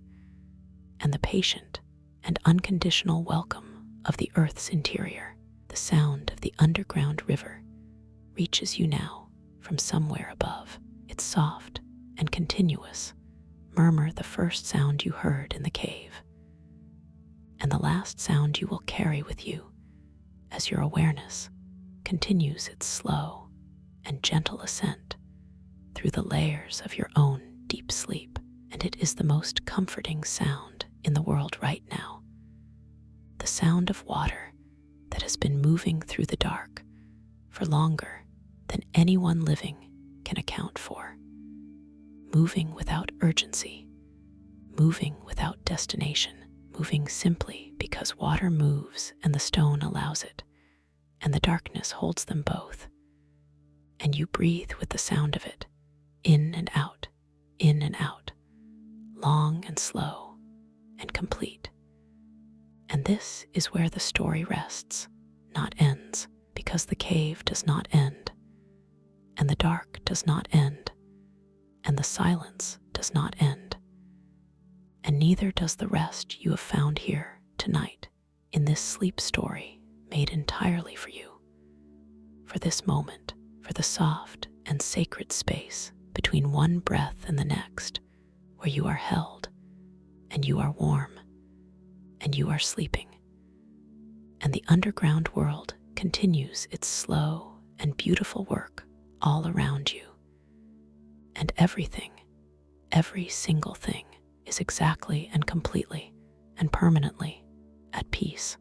and the patient and unconditional welcome of the earth's interior. The sound of the underground river reaches you now from somewhere above. It's soft and continuous, murmur the first sound you heard in the cave, and the last sound you will carry with you as your awareness continues its slow and gentle ascent through the layers of your own deep sleep. And it is the most comforting sound in the world right now, the sound of water that has been moving through the dark for longer than anyone living can account for, moving without urgency, moving without destination, moving simply because water moves and the stone allows it, and the darkness holds them both, and you breathe with the sound of it, in and out, long and slow and complete. And this is where the story rests, not ends, because the cave does not end, and the dark does not end, and the silence does not end, and neither does the rest you have found here tonight in this sleep story made entirely for you, for this moment, for the soft and sacred space between one breath and the next, where you are held, and you are warm, and you are sleeping. and the underground world continues its slow and beautiful work all around you. And everything, every single thing, is exactly and completely and permanently at peace.